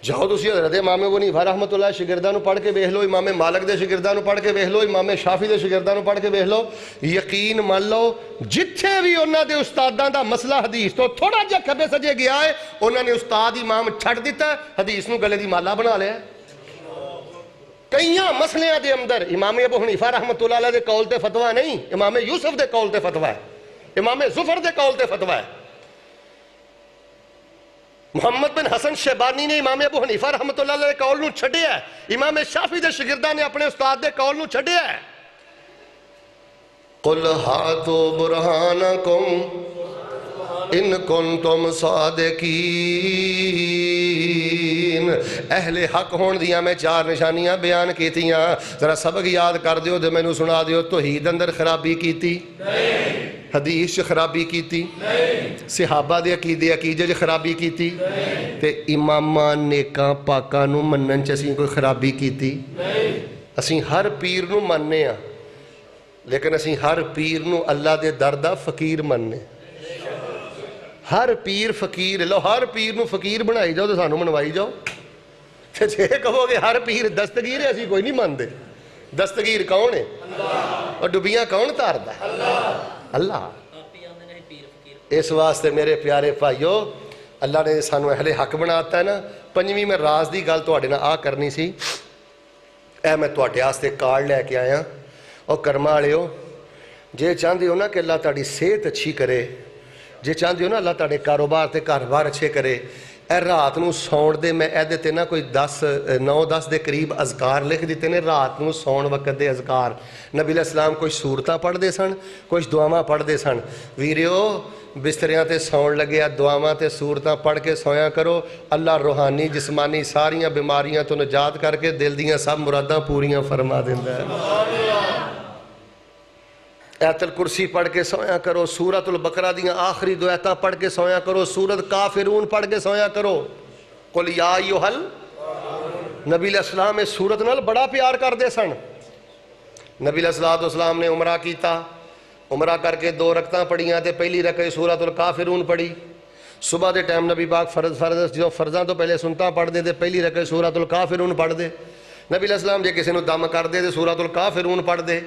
جاؤ تسی حضرت امام ابو حنیفہ رحمت اللہ شاگرداں نو پڑھ کے ویکھ لو, امام مالک دے شاگرداں نو پڑھ کے ویکھ لو, امام شافعی دے شاگرداں نو پڑھ کے ویکھ لو. یقین مان لو جتھے بھی انہاں دے استاداں دا مسئلہ حدیث تو تھوڑا جہا کھبے سجے گیا ہے, انہاں نے استاد امام چھڈ دیتا ہے, حدیث نو گلے دی مالا بنا لیا. کئیاں مسئلیاں دے اندر امام ابو حنیفہ رحمت اللہ علیہ دے قول تے فتویٰ نہیں, امام یوسف دے قول تے فتویٰ ہے, امام زفر دے قول تے فتویٰ ہے. محمد بن حسن شیبانی نے امام ابو حنیفہ رحمت اللہ علیہ قول نو چھڈیا ہے, امام شافعی دے شاگرداں نے اپنے استاد دے قول نو چھڈیا ہے. قل ہاتوا برہانکم ان کنتم صادقین. اہل حق ہون دیاں میں 4 نشانیاں بیان کیتیاں, ذرا سبق یاد کر دیو تے مینوں سنا دیو. توحید اندر خرابی کیتی حدیث خرابی کیتی صحابہ دے عقیدے خرابی کیتی تے اماماں نیکاں پاکاں نو منن چ اسی کوئی خرابی کیتی اسی ہر پیر نو مننے ہاں لیکن اسی ہر پیر نو اللہ دے در دا فقیر مننے ہر پیر فقیر لو ہر پیر نو فقیر بنائی جاؤ تو سانو منوائی جاؤ جے کہو گے ہر پیر دستگیر ہے اسی کوئی نہیں مانتے دستگیر کون ہے اور ڈبیاں کون تاردا ہے اللہ اس واسطے میرے پیارے بھائیو اللہ نے سانو اہل حق بناتا ہے نا پنجویں میں راز دی گل تواڈے نال آ کرنی سی اے میں تواڈے واسطے کارڈ لے کے آیا اور کرما والےو جے چاہندے ہو نا کہ اللہ تہاڈی صحت اچھی کرے جے چاہندے ہو نا اللہ تہاڈے کاروبار تے گھر-بار اچھے کرے اے رات نو سون دے میں اے دیتے نا کوئی 9-10 دے قریب اذکار لکھ دیتے نے رات نو سون وقت دے اذکار نبی علیہ السلام کوئی سورتاں پڑھ دے سن کچھ دعاواں پڑھ دے سن ویریو بستریاں تے سون لگے دعاواں تے سورتاں پڑھ کے سویا کرو اللہ روحانی جسمانی ساریاں بیماریاں تو نجات کر کے دل دیاں سب مراداں پوریاں فرما دیندا ہے آیت الکرسی پڑھ کے سویا کرو سورۃ البقرہ دیاں آخری دو آیتاں پڑھ کے سویا کرو سورۃ کافرون پڑھ کے سویا کرو قل یا ایھا نبی علیہ السلام اس سورت نال بڑا پیار کر دے سن نبی علیہ السلام نے عمرہ کیتا عمرہ کر کے 2 رکعتاں پڑھیاں تے پہلی رکعت سورۃ الکافرون پڑھی صبح دے ٹائم نبی پاک فرض جو فرضاں تو پہلے سنتا پڑھ دے تے پہلی رکعت سورۃ الکافرون پڑھ دے نبی علیہ السلام جے کسی نو دم کر دے تے سورۃ الکافرون پڑھ دے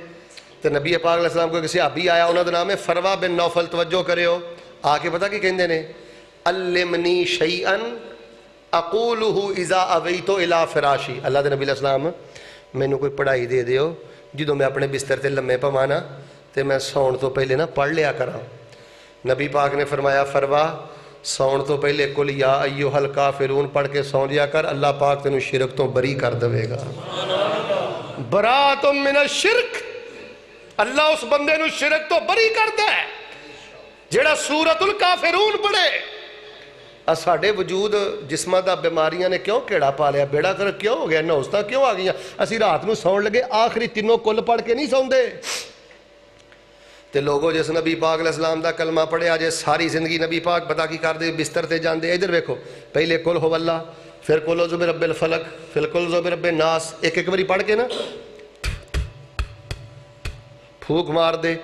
تو نبی پاک علیہ السلام کو کسی صحابی آیا انہوں نے نام ہے فروا بن نوفل توجہ کرے ہو آ کے پتہ کی کہندے نے علمنی شیئا اقولہ اذا اویتو الی فراشی اللہ دے نبی علیہ السلام میں نے کوئی پڑھائی دے دیو جدو میں اپنے بستر تے لمے پوانا تے میں سون تو پہلے نا پڑھ لیا کراں نبی پاک نے فرمایا فروا سون تو پہلے قل یا ایھا الکافرون پڑھ کے سون لیا کر اللہ پاک تینوں شرک تو بری کر دے گا برات من الشرک اللہ اس بندے نو شرک تو بری کرتا ہے جیڑا سورۃ الکافرون پڑھے ساڑھے وجود جسمہ دا بیماریاں نے کیوں کیڑا پا لیا بیڑا کر کیوں ہو گیا نوستہ کیوں آ گیا اسی رات نو سون لگے آخری تینوں کل پڑھ کے نہیں سون دے تے لوگوں جس نبی پاک علیہ السلام دا کلمہ پڑھے آجے ساری زندگی نبی پاک بتا کی کر دے بستر تے جان دے ادھر ویکھو پہلے قل ہو اللہ پھر قل اعوذ برب الفلق پھر قل اعوذ برب الناس ایک باری پڑھ کے نا پھوک مار دے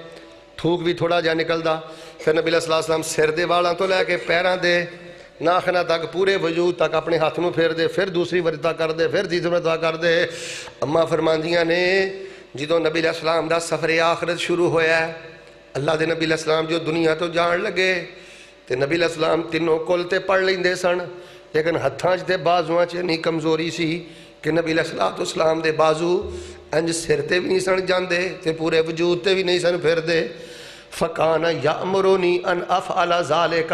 تھوک بھی تھوڑا جا نکل دا پھر نبی علیہ السلام سر دے والاں تو لے کے پیراں دے ناخنا تک پورے وجود تک اپنے ہاتھ میں پھیر دے پھر دوسری ورتا کر دے پھر تیسری ورتا کر دے اماں فرماندیاں نے جدوں نبی علیہ السلام دا سفر آخرت شروع ہویا ہے اللہ دے نبی علیہ السلام جو دنیا تو جان لگے تے نبی علیہ السلام تینوں کل تے پڑھ لیندے سن لیکن ہتھاں تے بازواں چ نہیں کمزوری سی کہ نبی علیہ السلام دے بازو انج سر تے بھی نہیں سن جاندے تے پورے وجود تے بھی نہیں سن پھر دے فکانا یامرونی ان افعل ذالک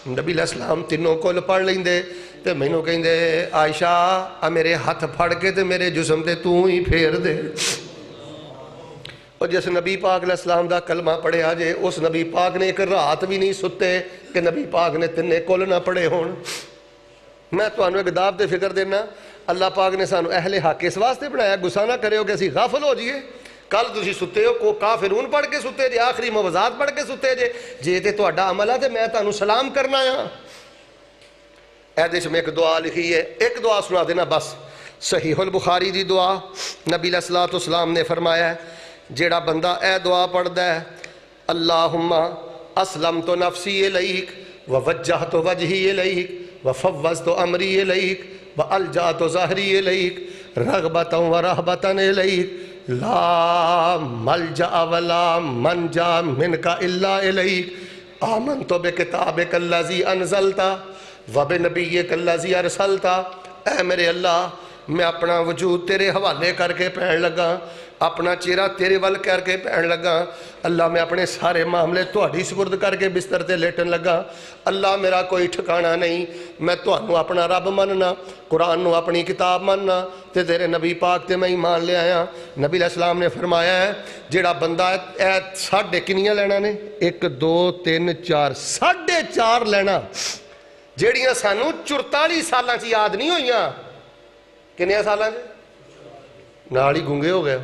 نبی علیہ السلام تینوں کل پڑھ لیندے تے مینوں کہندے عائشہ میرے ہاتھ پھڑ کے تے میرے جسم تے تو ہی پھیر دے اور جس نبی پاک علیہ السلام دا کلمہ پڑھے آجے اس نبی پاک نے ایک رات بھی نہیں ستے کہ نبی پاک نے تینے کل نہ پڑھے ہون میں تو انہوں ایک دعوت دے فکر دینا اللہ پاک نے سانو اہل حق اس واسطے بنایا گسا نہ کرے ہو کہ اسی غافل ہو جئے کل تسی ستے ہو کو کافرون پڑھ کے ستے جے آخری موضوعات پڑھ کے ستے جے تے تو اڈا عمل ہے تے میں تانوں سلام کرنا ہے ایدش میں ایک دعا لکھی ہے ایک دعا سنا دینا بس صحیح البخاری دی دعا نبی علیہ السلام نے فرمایا ہے جیڑا بندہ اے دعا پڑھ دے اللہم اسلمت نفسی الیک ووجہت وجہی الیک وفوضت امری الیک وَأَلْجَأْتُ ظَهْرِي إِلَيْكَ رَغْبَةً وَرَهْبَةً إِلَيْكَ لَا مَلْجَأَ وَلَا مَنْجَأَ مِنْكَ إِلَّا إِلَيْكَ آمَنْتُ بِكِتَابِكَ الَّذِي أَنزَلْتَ وَبِنَبِيِّكَ الَّذِي أَرْسَلْتَ اے میرے اللہ میں اپنا وجود تیرے حوالے کر کے پہن لگا اپنا چہرہ تیرے ول کر کے پہن لگا اللہ میں اپنے سارے معاملے تہاڈی سپرد کر کے بستر تے لیٹن لگا اللہ میرا کوئی ٹھکانا نہیں میں تہانوں اپنا رب مننا قرآن نو اپنی کتاب مننا تے تیرے نبی پاک تے میں ایمان لے آیا نبی علیہ السلام نے فرمایا ہے جیڑا بندہ اے ساڑھے کنیاں لینا نے 1 2 3 4 4.5 لینا جیڑیاں سانوں 44 سالاں چ یاد نہیں ہوئیاں کنیاں سالاں چ نال ہی گونگے ہو گئے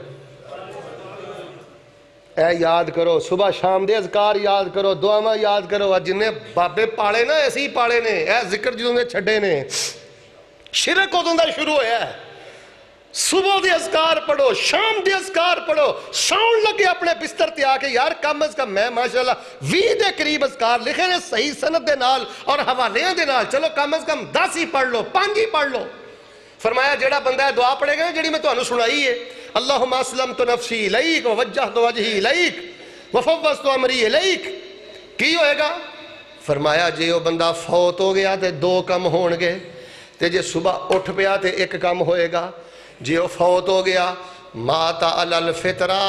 اے یاد کرو صبح شام دے اذکار یاد کرو دعاواں یاد کرو جن بابے پالے نا ایسے ہی پالے نے اے ذکر جدوں دے چھڈے نے شرک ادوں دا شروع ہویا ہے صبح دے اذکار پڑھو شام دے اذکار پڑھو ساؤن لگے اپنے بستر تے آ کے یار کم از کم میں ماشاءاللہ 20 دے قریب اذکار لکھے نے صحیح سند دے نال اور حوالے دے نال چلو کم از کم 10 ہی پڑھ لو 5 ہی پڑھ لو فرمایا جڑا بندہ ہے دعا پڑھے گا جڑی میں تانوں سنائی ہے اللہم اسلمت نفسی الیک ووجہت وجہی الیک وفوضت امری الیک کی ہوئے گا فرمایا جے وہ بندہ فوت ہو گیا تے 2 کم ہون گے تے جے صبح اٹھ پیا تے 1 کم ہوئے گا جے وہ فوت ہو گیا مات علی الفطرہ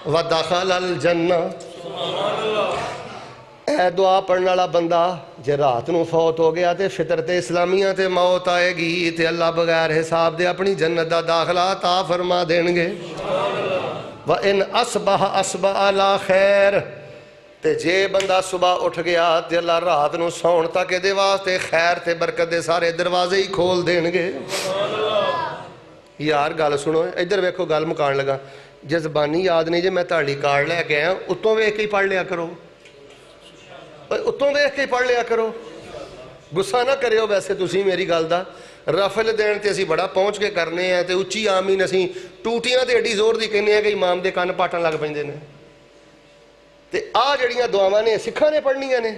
ودخل الجنہ اے دعا پڑھنے والا بندہ جے رات نو فوت ہو گیا تے فطرت اسلامیہ تے موت آئے گی تے اللہ بغیر حساب دے اپنی جنت دا داخلہ عطا فرما دین گے وَإِنْ أَصْبَحَ أَصْبَحَ عَلَى خیر تے جے بندہ صبح اٹھ گیا تے اللہ رات نو سون تک دے واسطے خیر تے برکت دے سارے دروازے ہی کھول دین گے یار گل سنو ادھر ویکھو گل مکان لگا جے زبانی یاد نہیں جے میں تہاڈی کارڈ لے کے آیا اتوں ویکھ کے ہی پڑھ لیا کرو اتوں ویکھ کے پڑھ لیا کرو غصہ نہ کریو ویسے تسی میری گل دا رفل دین تے اسی بڑا پہنچ کے کرنے ہیں تے اچھی آمین اسی ٹوٹیاں تے ایڈی زور دی کہنے ہیں کہ امام دے کان پاٹن لگ پیندے نے تے آ جڑیاں دعاواں نے سکھاں نے پڑھنیاں نے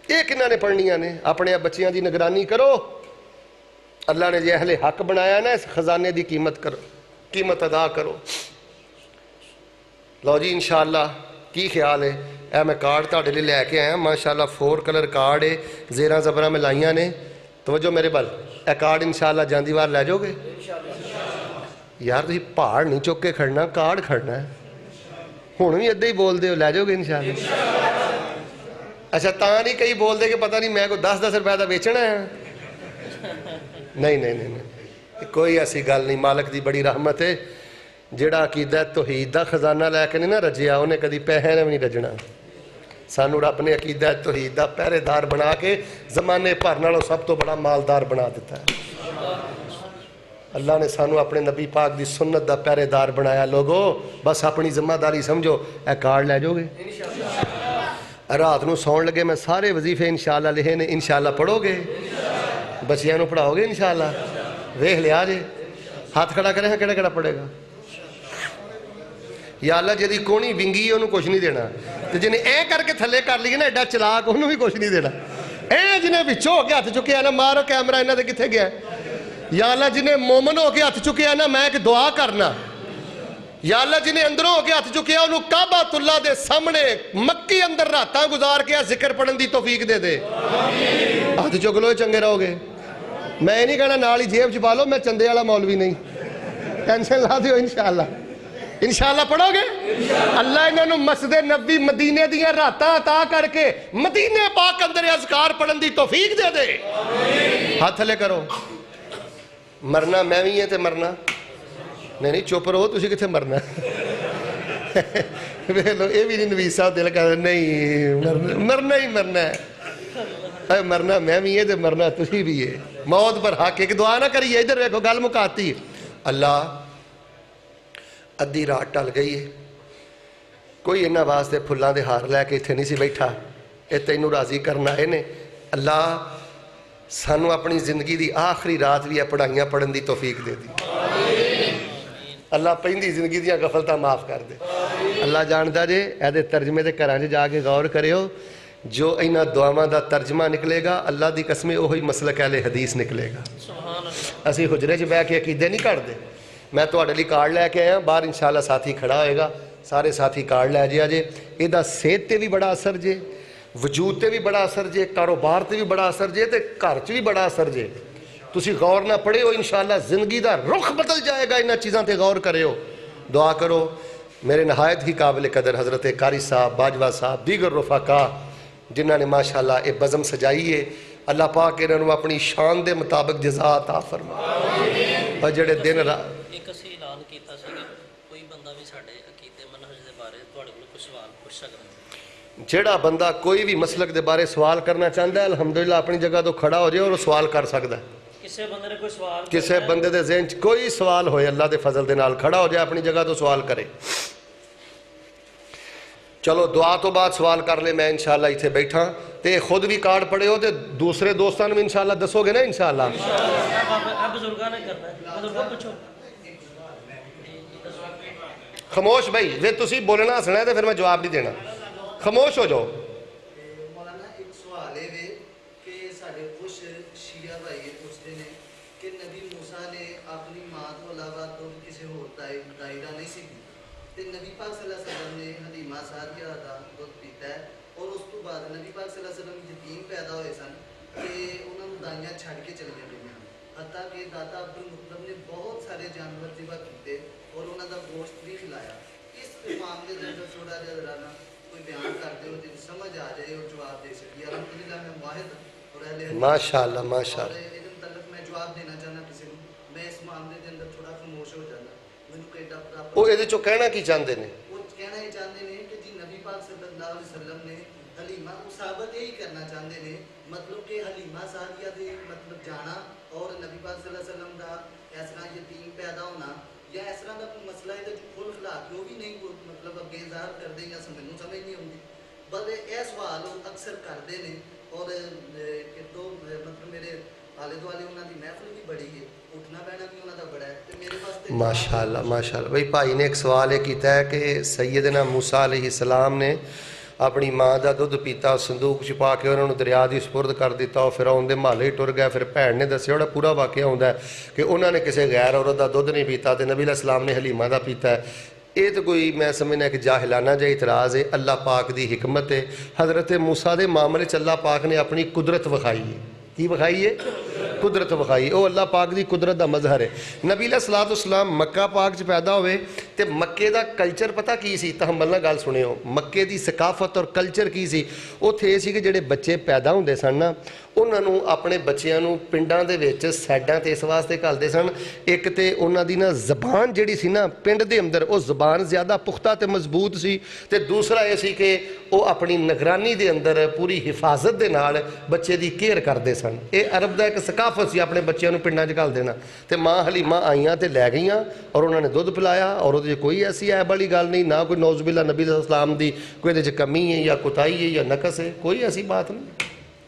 یہ کنہاں نے پڑھنیاں نے اپنے بچیاں دی نگرانی کرو اللہ نے جے اہل حق بنایا نا اس خزانے دی قیمت کرو قیمت ادا کرو لو جی انشاءاللہ کی خیال ہے اے میں کارڈ تاڑے لے لے کے آیا ماشاءاللہ 4 کلر کارڈ ہے زیرہ زبرہ میں لائیاں نے توجہ میرے بل اے کارڈ انشاءاللہ جاندی وار لے جو گے یار تھی پہاڑ نہیں چک کے کھڑنا کارڈ کھڑنا ہے ہون بھی ادھے ہی بول دے ہو لے جو گے انشاءاللہ اچھا تاں نہیں کئی بول دے کہ پتہ نہیں میں کو 10 روپے دا بیچنا ہے نہیں کوئی ایسی گل نہیں مالک دی بڑی رحمت ہے جڑا عقیدہ توحید دا خزانہ لے کے نہیں نہ رجیا انہیں کدی پیسے نے بھی نہیں رجنا سانو رب نے عقیدہ توحید دا پہرے دار بنا کے زمانے پر نالوں سب تو بڑا مالدار بنا دیتا ہے اللہ نے سانو اپنے نبی پاک دی سنت دا پہرے دار بنایا لوگو بس اپنی ذمہ داری سمجھو اے کارڈ لے جو گے رات نو سون لگے میں سارے وظیفے انشاءاللہ لکھے نے انشاءاللہ پڑھو گے بچیاں نو پڑھاؤ گے انشاءاللہ ویکھ لیا جے ہاتھ کھڑا کرے ہیں کیڑا کیڑا پڑھے گا یا اللہ جدی کونی ونگی ہے انہوں کچھ نہیں دینا تو جنہیں اے کر کے تھلے کر لیے نا ایڈا چلاک انہوں بھی کچھ نہیں دینا اے جنہیں بچو ہو کے ہاتھ چکے ہیں نا مارو کیمرہ انہوں دے کتھے گیا یا اللہ جنہیں مومن ہو کے ہاتھ چکے ہیں نا میں ایک دعا کرنا یا اللہ جنہیں اندروں ہو کے ہاتھ چکے ہیں انہوں کعبۃ اللہ دے سامنے مکی اندر راتاں گزار کے ذکر پڑھن دی توفیق دے دے ہاتھ چک لو چنگے رہو گے میں نہیں کہنا نال ہی جیب چھپا لو میں چندے والا مولوی نہیں ٹینشن لا دیو انشاءاللہ انشاءاللہ پڑھو گے اللہ انہوں مسجد نبی مدینے دیاں راتاں عطا کر کے مدینے پاک اندر اذکار پڑھن دی توفیق دے دے ہاتھ لے کرو مرنا میں بھی ہے تے مرنا نہیں چپ رہو تسی کتھے مرنا یہ بھی نہیں نویس صاحب دل کر نہیں مرنا ہی مرنا ہے مرنا میں بھی ہے تے مرنا تسی بھی ہے موت پر حق ایک دعا نہ کریے ادھر دیکھو گل مکاتی اللہ ادھی رات ٹل گئی ہے کوئی انہاں واسطے پھلاں دے ہار لے کے اتنے نہیں سی بیٹھا اے تینوں راضی کرنا ہے نے اللہ سانو اپنی زندگی دی آخری رات بھی پڑھائیاں پڑھن دی توفیق دے دی اللہ پہندی زندگی دیاں غفلتاں معاف کر دے اللہ جاندا جے اے دے ترجمے دے گھراں جا کے غور کریو جو انہاں دعاواں دا ترجمہ نکلے گا اللہ دی قسم وہی مسلک اہل حدیث نکلے گا اسی حجرے چ بیٹھ کے عقیدے نہیں کردے میں تواڈے لئی کارڈ لے کے آیا باہر انشاءاللہ ساتھی کھڑا ہوئے گا سارے ساتھی کارڈ لے جیا جے یہ صحت تے بھی بڑا اثر جے وجود تے بھی بڑا اثر جے کاروبار تے بھی بڑا اثر جے تے گھر چ بھی بڑا اثر جے تسی غور نہ پڑھے ہو انشاءاللہ زندگی دا رخ بدل جائے گا انہاں چیزاں تے غور کرے ہو دعا کرو میرے نہایت ہی قابل قدر حضرت قاری صاحب باجوہ صاحب دیگر رفقا جنہاں نے ماشاءاللہ اے بزم سجائی ہے اللہ پاک انہوں اپنی شان دے مطابق جزا عطا فرما اور جڑے دن ایک اسی اعلان کیتا سی کہ کوئی بندہ بھی ساڈے عقیدے منہج دے بارے تواڈے کول کوئی سوال پوچھ سکدا جڑا بندہ کوئی بھی مسلک دے بارے سوال کرنا چاہتا ہے الحمدللہ اپنی جگہ تو کھڑا ہو جائے اور سوال کر سکتا ہے کسے بندے نے کوئی سوال کسے بندے دے ذہن کوئی سوال ہوئے اللہ دے فضل دے نال کھڑا ہو جائے اپنی جگہ تو سوال کرے چلو دعا تو بعد سوال کر لے، میں انشاءاللہ اتنے بیٹھا تے خود بھی کارڈ پڑھے ہو تے دوسرے دوستان بھی انشاءاللہ دسو گے نا انشاءاللہ. خاموش بھائی جے تسی بولنا ہسنا ہے تو پھر میں جواب نہیں دینا، خاموش ہو جاؤ. مولانا ایک سوال ہے کہ سارے خوش شیعہ بھائی پوچھتے ہیں کہ نبی موسیٰ نے اپنی ماں تو علاوہ تو کسی ہوتا ہے دائرہ نہیں سی تے نبی پاک صلی اللہ علیہ وسلم نے حلیمہ سعدیہ دا دودھ پیتا ہے اور اس تو بعد نبی پاک صلی اللہ علیہ وسلم یتیم پیدا ہوئے سن کہ انہوں نے دائیاں چھڑ کے چلے گئے ہیں، حتیٰ کہ دادا عبدالمطلب نے بہت سارے جانور ذبح کیتے اور انہوں دا گوشت بھی کھلایا. اس معاملے کے اندر تھوڑا جہا ذرا کوئی بیان کرتے ہو جن سمجھ آ جائے اور جواب دے سکیے. الحمدللہ میں واحد اور اہل حدیث ماشاءاللہ ماشاءاللہ. اور علم تعلق میں جواب دینا چاہنا کسی کو، میں اس معاملے کے اندر تھوڑا خاموش ہو جانا. مینوں کہ وہ یہ چو کہنا کی چاہتے ہیں؟ وہ کہنا یہ چاہتے ہیں کہ جی نبی پاک صلی اللہ علیہ وسلم نے حلیمہ کو ثابت یہی کرنا چاہتے ہیں، مطلب کہ حلیمہ سعدیہ دے مطلب جانا اور نبی پاک صلی اللہ علیہ وسلم دا اس طرح یتیم پیدا ہونا یا اس طرح کا کوئی مسئلہ ہے جو کھل کھلا کے وہ بھی نہیں مطلب اگے اظہار کر دیں یا سمجھ نہیں آتی، بل یہ سوال اکثر کرتے ہیں. اور کہ تو مطلب میرے آلے دوالے انہوں کی محفل بھی بڑی ہے، اٹھنا بیٹھنا بھی انہوں کا بڑا ہے تو میرے واسطے ماشاءاللہ ماشاءاللہ. بھائی بھائی نے ایک سوال یہ کیتا ہے کہ سیدنا موسیٰ علیہ السلام نے اپنی ماں دا دودھ پیتا، صندوق چھپا کے انہوں نے دریا دی سپرد کر دیتا اور پھر آن دے محلے ٹر گیا. پھر بھین نے دسیا بڑا پورا واقعہ ہوندا ہے کہ انہوں نے کسی غیر عورت دا دودھ نہیں پیتا تے نبی علیہ السلام نے حلیمہ دا پیتا ہے. یہ تو کوئی میں سمجھنا کہ جاہلانہ جا اعتراض ہے. اللہ پاک دی حکمت ہے. حضرت موسیٰ دے معاملے چ اللہ پاک نے اپنی قدرت وکھائی ہے. کی وکھائی ہے؟ قدرت وکھائی. وہ اللہ پاک دی قدرت دا مظہر ہے. نبی علیہ السلام مکہ پاک چ پیدا ہوئے تے مکے دا کلچر پتہ کی سی؟ تحمل نہ گل سنے ہو. مکے دی ثقافت اور کلچر کی سی؟ اوتھے یہ سی کہ جڑے بچے پیدا ہوندے سن نا انہاں نوں اپنے بچیاں نوں پنڈاں دے وچ سیڈاں تے اس واسطے گھلدے سن. ایک تے انہاں دی نا زبان جڑی سی نا پنڈ دے اندر او زبان زیادہ پختہ تے مضبوط سی تے دوسرا یہ سی کہ او اپنی نگرانی دے اندر پوری حفاظت دے نال بچے دی کیئر کردے سن. اے عرب دا ایک ثقافت سی اپنے بچیاں نوں پنڈاں چ گھل دینا. تے ماں حلیمہ آئیاں تے لے گئیاں اور انہوں نے دودھ پلایا اور وہ کوئی ایسی عیب والی گل نہیں، نہ کوئی نعوذ باللہ نبی علیہ السلام دی کوئی دے کمی ہے یا کوتاہی ہے یا نقص ہے، کوئی ایسی بات نہیں.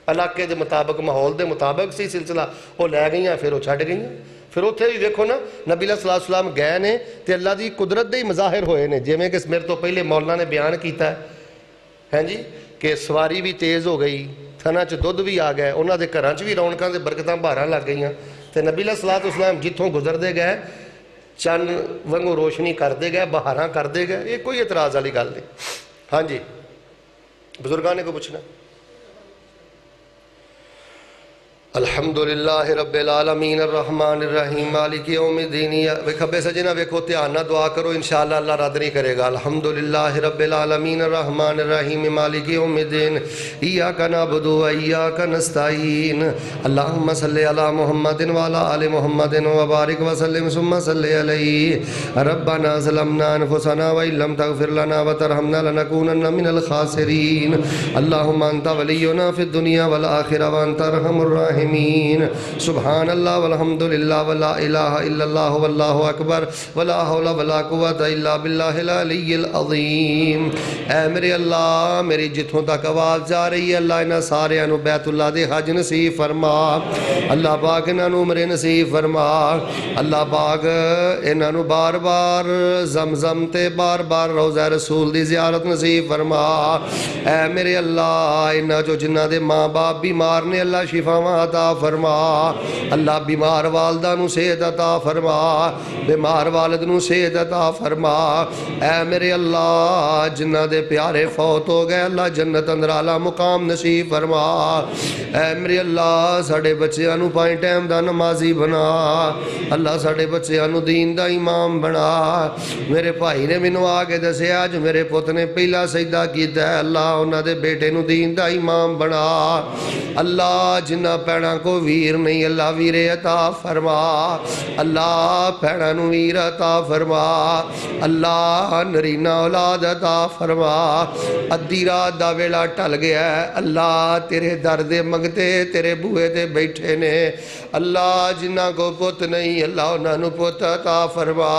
علاقے دے مطابق ماحول دے مطابق سی سلسلہ. وہ لے گئیاں پھر وہ چھڈ گئیاں. پھر اتنے بھی ویکھو نا نبی علیہ السلام گئے نے تے اللہ دی قدرت دے ہی مظاہر ہوئے نے. جویں کہ میرے تو پہلے مولانا نے بیان کیتا ہے جی کہ سواری بھی تیز ہو گئی، تھنا چ دودھ بھی آ گئے، انہاں دے گھراں چ بھی رونقاں دے برکتاں بہاراں لگ گئیاں. تے نبی علیہ السلام جتھوں گزردے گئے چند وانگوں روشنی کردے گئے، بہاراں کردے گئے. یہ کوئی اعتراض والی گل نہیں. ہاں جی بزرگاں نے کو پوچھنا؟ الحمدللہ رب العالمین الرحمن الرحیم مالک یوم الدین. کھبے سجنا ویکھو دھیان نہ دعا کرو انشاءاللہ اللہ رد نہیں کرے گا. الحمدللہ رب العالمین الرحمن الرحیم مالک یوم الدین ایاک نعبد و ایاک نستعین. اللہم صلی علی محمد وعلی آل محمد وبارک وسلم ثم صلی علیہ. ربنا ظلمنا انفسنا وان لم تغفر لنا وترحمنا لنکونن من الخاسرین. اللہم انت ولینا فی الدنیا والآخرہ وانت ارحم الراحمین. سبحان اللہ والحمدللہ ولا الہ الا اللہ واللہ اکبر ولا حول ولا قوت الا باللہ العلی العظیم. اے میرے اللہ میری جتھوں تک آواز جا رہی ہے اللہ انہاں سارے انہوں بیت اللہ دے حج نصیب فرما. اللہ پاک انہوں عمر نصیب فرما. اللہ پاک انہوں بار بار زمزم تے بار بار روضہ رسول دی زیارت نصیب فرما. اے میرے اللہ انہوں جو جنہ دے ماں باپ بیمار نے اللہ شفاواں عطا فرما. اللہ بیمار والدہ نو صحت عطا فرما، بیمار والد نو صحت عطا فرما. اے میرے اللہ جنہ دے پیارے فوت ہو گئے اللہ جنت اندر اعلیٰ مقام نصیب فرما. اے میرے اللہ ساڑے بچیاں نو پائیں ٹائم دا نمازی بنا. اللہ ساڑے بچیاں نو دین دا امام بنا. میرے بھائی نے مینوں آگے دسے آج میرے پوت نے پہلا سجدہ کیتا ہے اللہ انہاں دے بیٹے نو دین دا امام بنا. اللہ جنہ پیڑاں کو ویر نہیں اللہ ویر عطا فرما. اللہ پیڑاں نو ویر عطا فرما. اللہ نرینا اولاد عطا فرما. ادھی رات دا ویلا ٹل گیا ہے اللہ تیرے در دے منگتے تیرے بوئے دے بیٹھے نے. اللہ جنہ کو پت نہیں اللہ انہاں نو پت عطا فرما.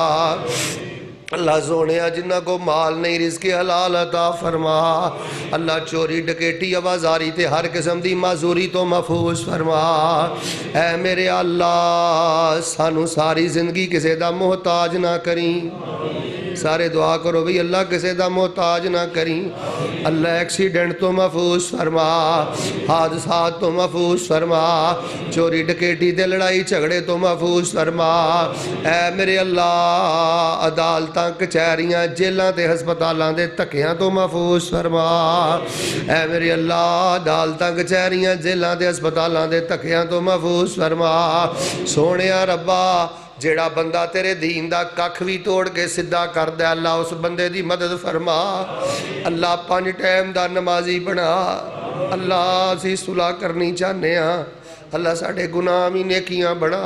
اللہ سونے جنہ کو مال نہیں رزق حلال عطا فرما اللہ چوری ڈکیٹی آوازاری تے ہر قسم دی معذوری تو محفوظ فرما اے میرے اللہ سانو ساری زندگی کسے دا محتاج نہ کریں سارے دعا کرو بھی اللہ کسے دا محتاج نہ کریں اللہ ایکسیڈنٹ تو محفوظ فرما حادثات تو محفوظ فرما چوری ڈکیٹی تے لڑائی جھگڑے تو محفوظ فرما اے میرے اللہ عدالتاں کچہریاں جیلاں تے ہسپتالاں دے تکیاں تو محفوظ فرما اے میرے اللہ عدالتاں کچہریاں جیلاں تے ہسپتالاں دے تکیاں تو محفوظ فرما سونیا ربا جیڑا بندہ تیرے دین دا ککھ بھی توڑ کے سدھا کر دے اللہ اس بندے دی مدد فرما اللہ 5 ٹائم دا نمازی بنا اللہ اسی صلح کرنی چاہنے ہاں اللہ ساڑھے گناہ بھی نیکیاں بنا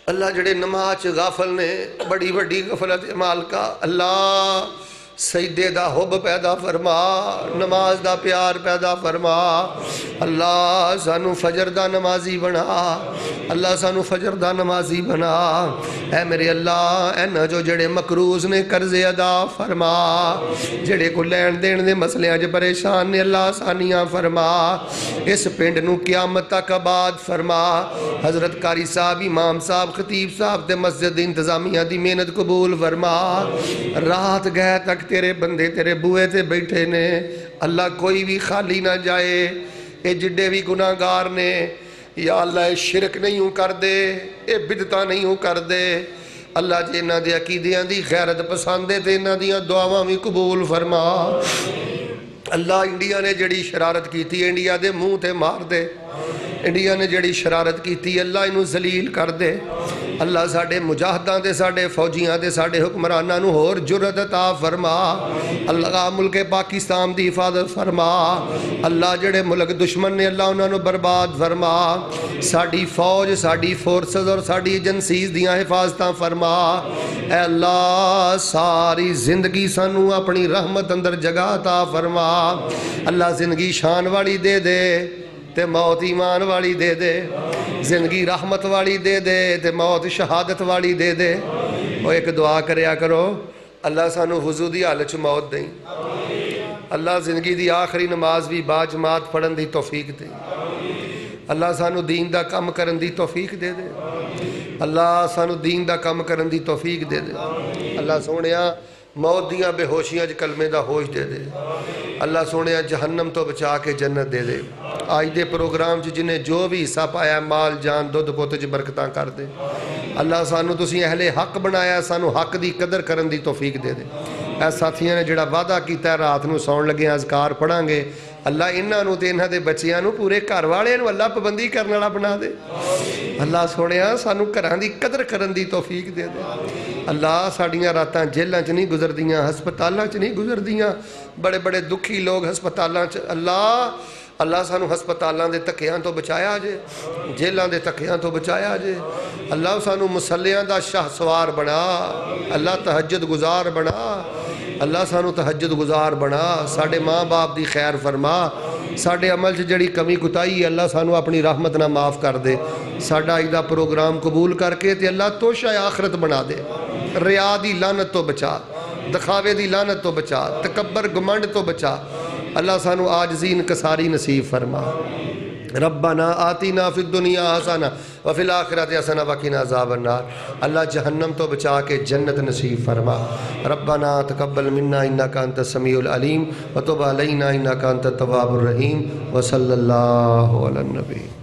اللہ جڑے نماز غافل نے بڑی بڑی غفلت مالکا اللہ سجدے دا حب پیدا فرما نماز دا پیار پیدا فرما اللہ سانو فجر دا نمازی بنا اللہ سانو فجر دا نمازی بنا اے میرے اللہ اے نہ جو جڑے مقروض نے قرض ادا فرما جڑے کو لین دین دے مسئلے آج پریشان نے اللہ آسانیاں فرما اس پنڈ نو قیامت تک آباد فرما حضرت قاری صاحب امام صاحب خطیب صاحب تے مسجد انتظامیہ دی محنت قبول فرما رات گئے تک تیرے بندے تیرے بوئے تے بیٹھے نے اللہ کوئی بھی خالی نہ جائے اے جڈے بھی گناہگار نے یا اللہ اے شرک نہیں ہوں کر دے اے بدتہ نہیں ہوں کر دے اللہ جے انہاں دے عقیدیاں دی غیرت پسندے تے انہاں دیاں دعاواں بھی قبول فرما اللہ انڈیا نے جڑی شرارت کی تھی انڈیا دے منہ تے مار دے انڈیا نے جڑی شرارت کی تھی اللہ انہوں ذلیل کر دے اللہ ساڑھے مجاہدان دے ساڑھے فوجیاں دے ساڑھے حکمرانہ نو ہور جرت عطا فرما اللہ ملک پاکستان دی حفاظت فرما اللہ جڑے ملک دشمن نے اللہ انہوں برباد فرما ساڑھی فوج ساڑھی فورسز اور ساڑھی ایجنسیز دیاں حفاظتاں فرما اے اللہ ساری زندگی سانو اپنی رحمت اندر جگہ عطا فرما اللہ زندگی شان والی دے دے تے موت ایمان والی دے دے زندگی رحمت والی دے دے تے موت شہادت والی دے دے وہ ایک دعا کریا کرو اللہ سانو حضور دی حالت موت دیں اللہ زندگی دی آخری نماز بھی با جماعت پڑھن دی توفیق دیں اللہ سانو دین دا کم کرن دی توفیق دے دے اللہ سانو دین دا کم کرن دی توفیق دے دے اللہ سونیا موت دیاں بے ہوشیاں کلمے دا ہوش دے دے اللہ سونیا جہنم تو بچا کے جنت دے دے آج دے پروگرام جنہیں جو بھی حصہ پایا مال جان دودھ پوت برکتاں کر دے اللہ سانو تسی اہل حق بنایا سانو حق دی قدر کرن دی توفیق دے دے اے ساتھیاں نے جڑا وعدہ کیتا ہے رات نو سون لگے اذکار پڑھاں گے اللہ انہاں نو تے انہاں دے بچیاں نو پورے گھر والے نو اللہ پابندی کرنے والا بنا دے اللہ سونیا سانو گھراں دی قدر کرن دی توفیق دے دے اللہ ساڑیاں راتاں جیلاں چ نہیں گزردیاں ہسپتالاں چ نہیں گزردیاں بڑے بڑے دکھی لوگ ہسپتالاں چ اللہ سانو ہسپتالاں دے تکیاں تو بچایا جے جیلاں دے تکیاں تو بچایا جے اللہ سانو مسلیاں دا شاہ سوار بنا اللہ تہجد گزار بنا اللہ سانو تہجد گزار بنا ساڑھے ماں باپ دی خیر فرما ساڑھے عمل سے جڑی کمی کتائی اللہ سانو اپنی رحمت نہ معاف کر دے ساڑھا ایدہ پروگرام قبول کر کے تے اللہ توشہ آخرت بنا دے ریا دی لعنت تو بچا دکھاوے دی لعنت تو بچا تکبر گمنڈ تو بچا اللہ سانو عاجزی انکساری نصیب فرما ربنا آتینا فی الدنیا حسنہ وفی الآخرت حسنہ وقنا عذاب النار اللہ جہنم تو بچا کے جنت نصیب فرما ربنا تقبل منا انکا انت السمیع العلیم وتب علینا انکا انت التواب الرحیم وصلی اللہ علی النبی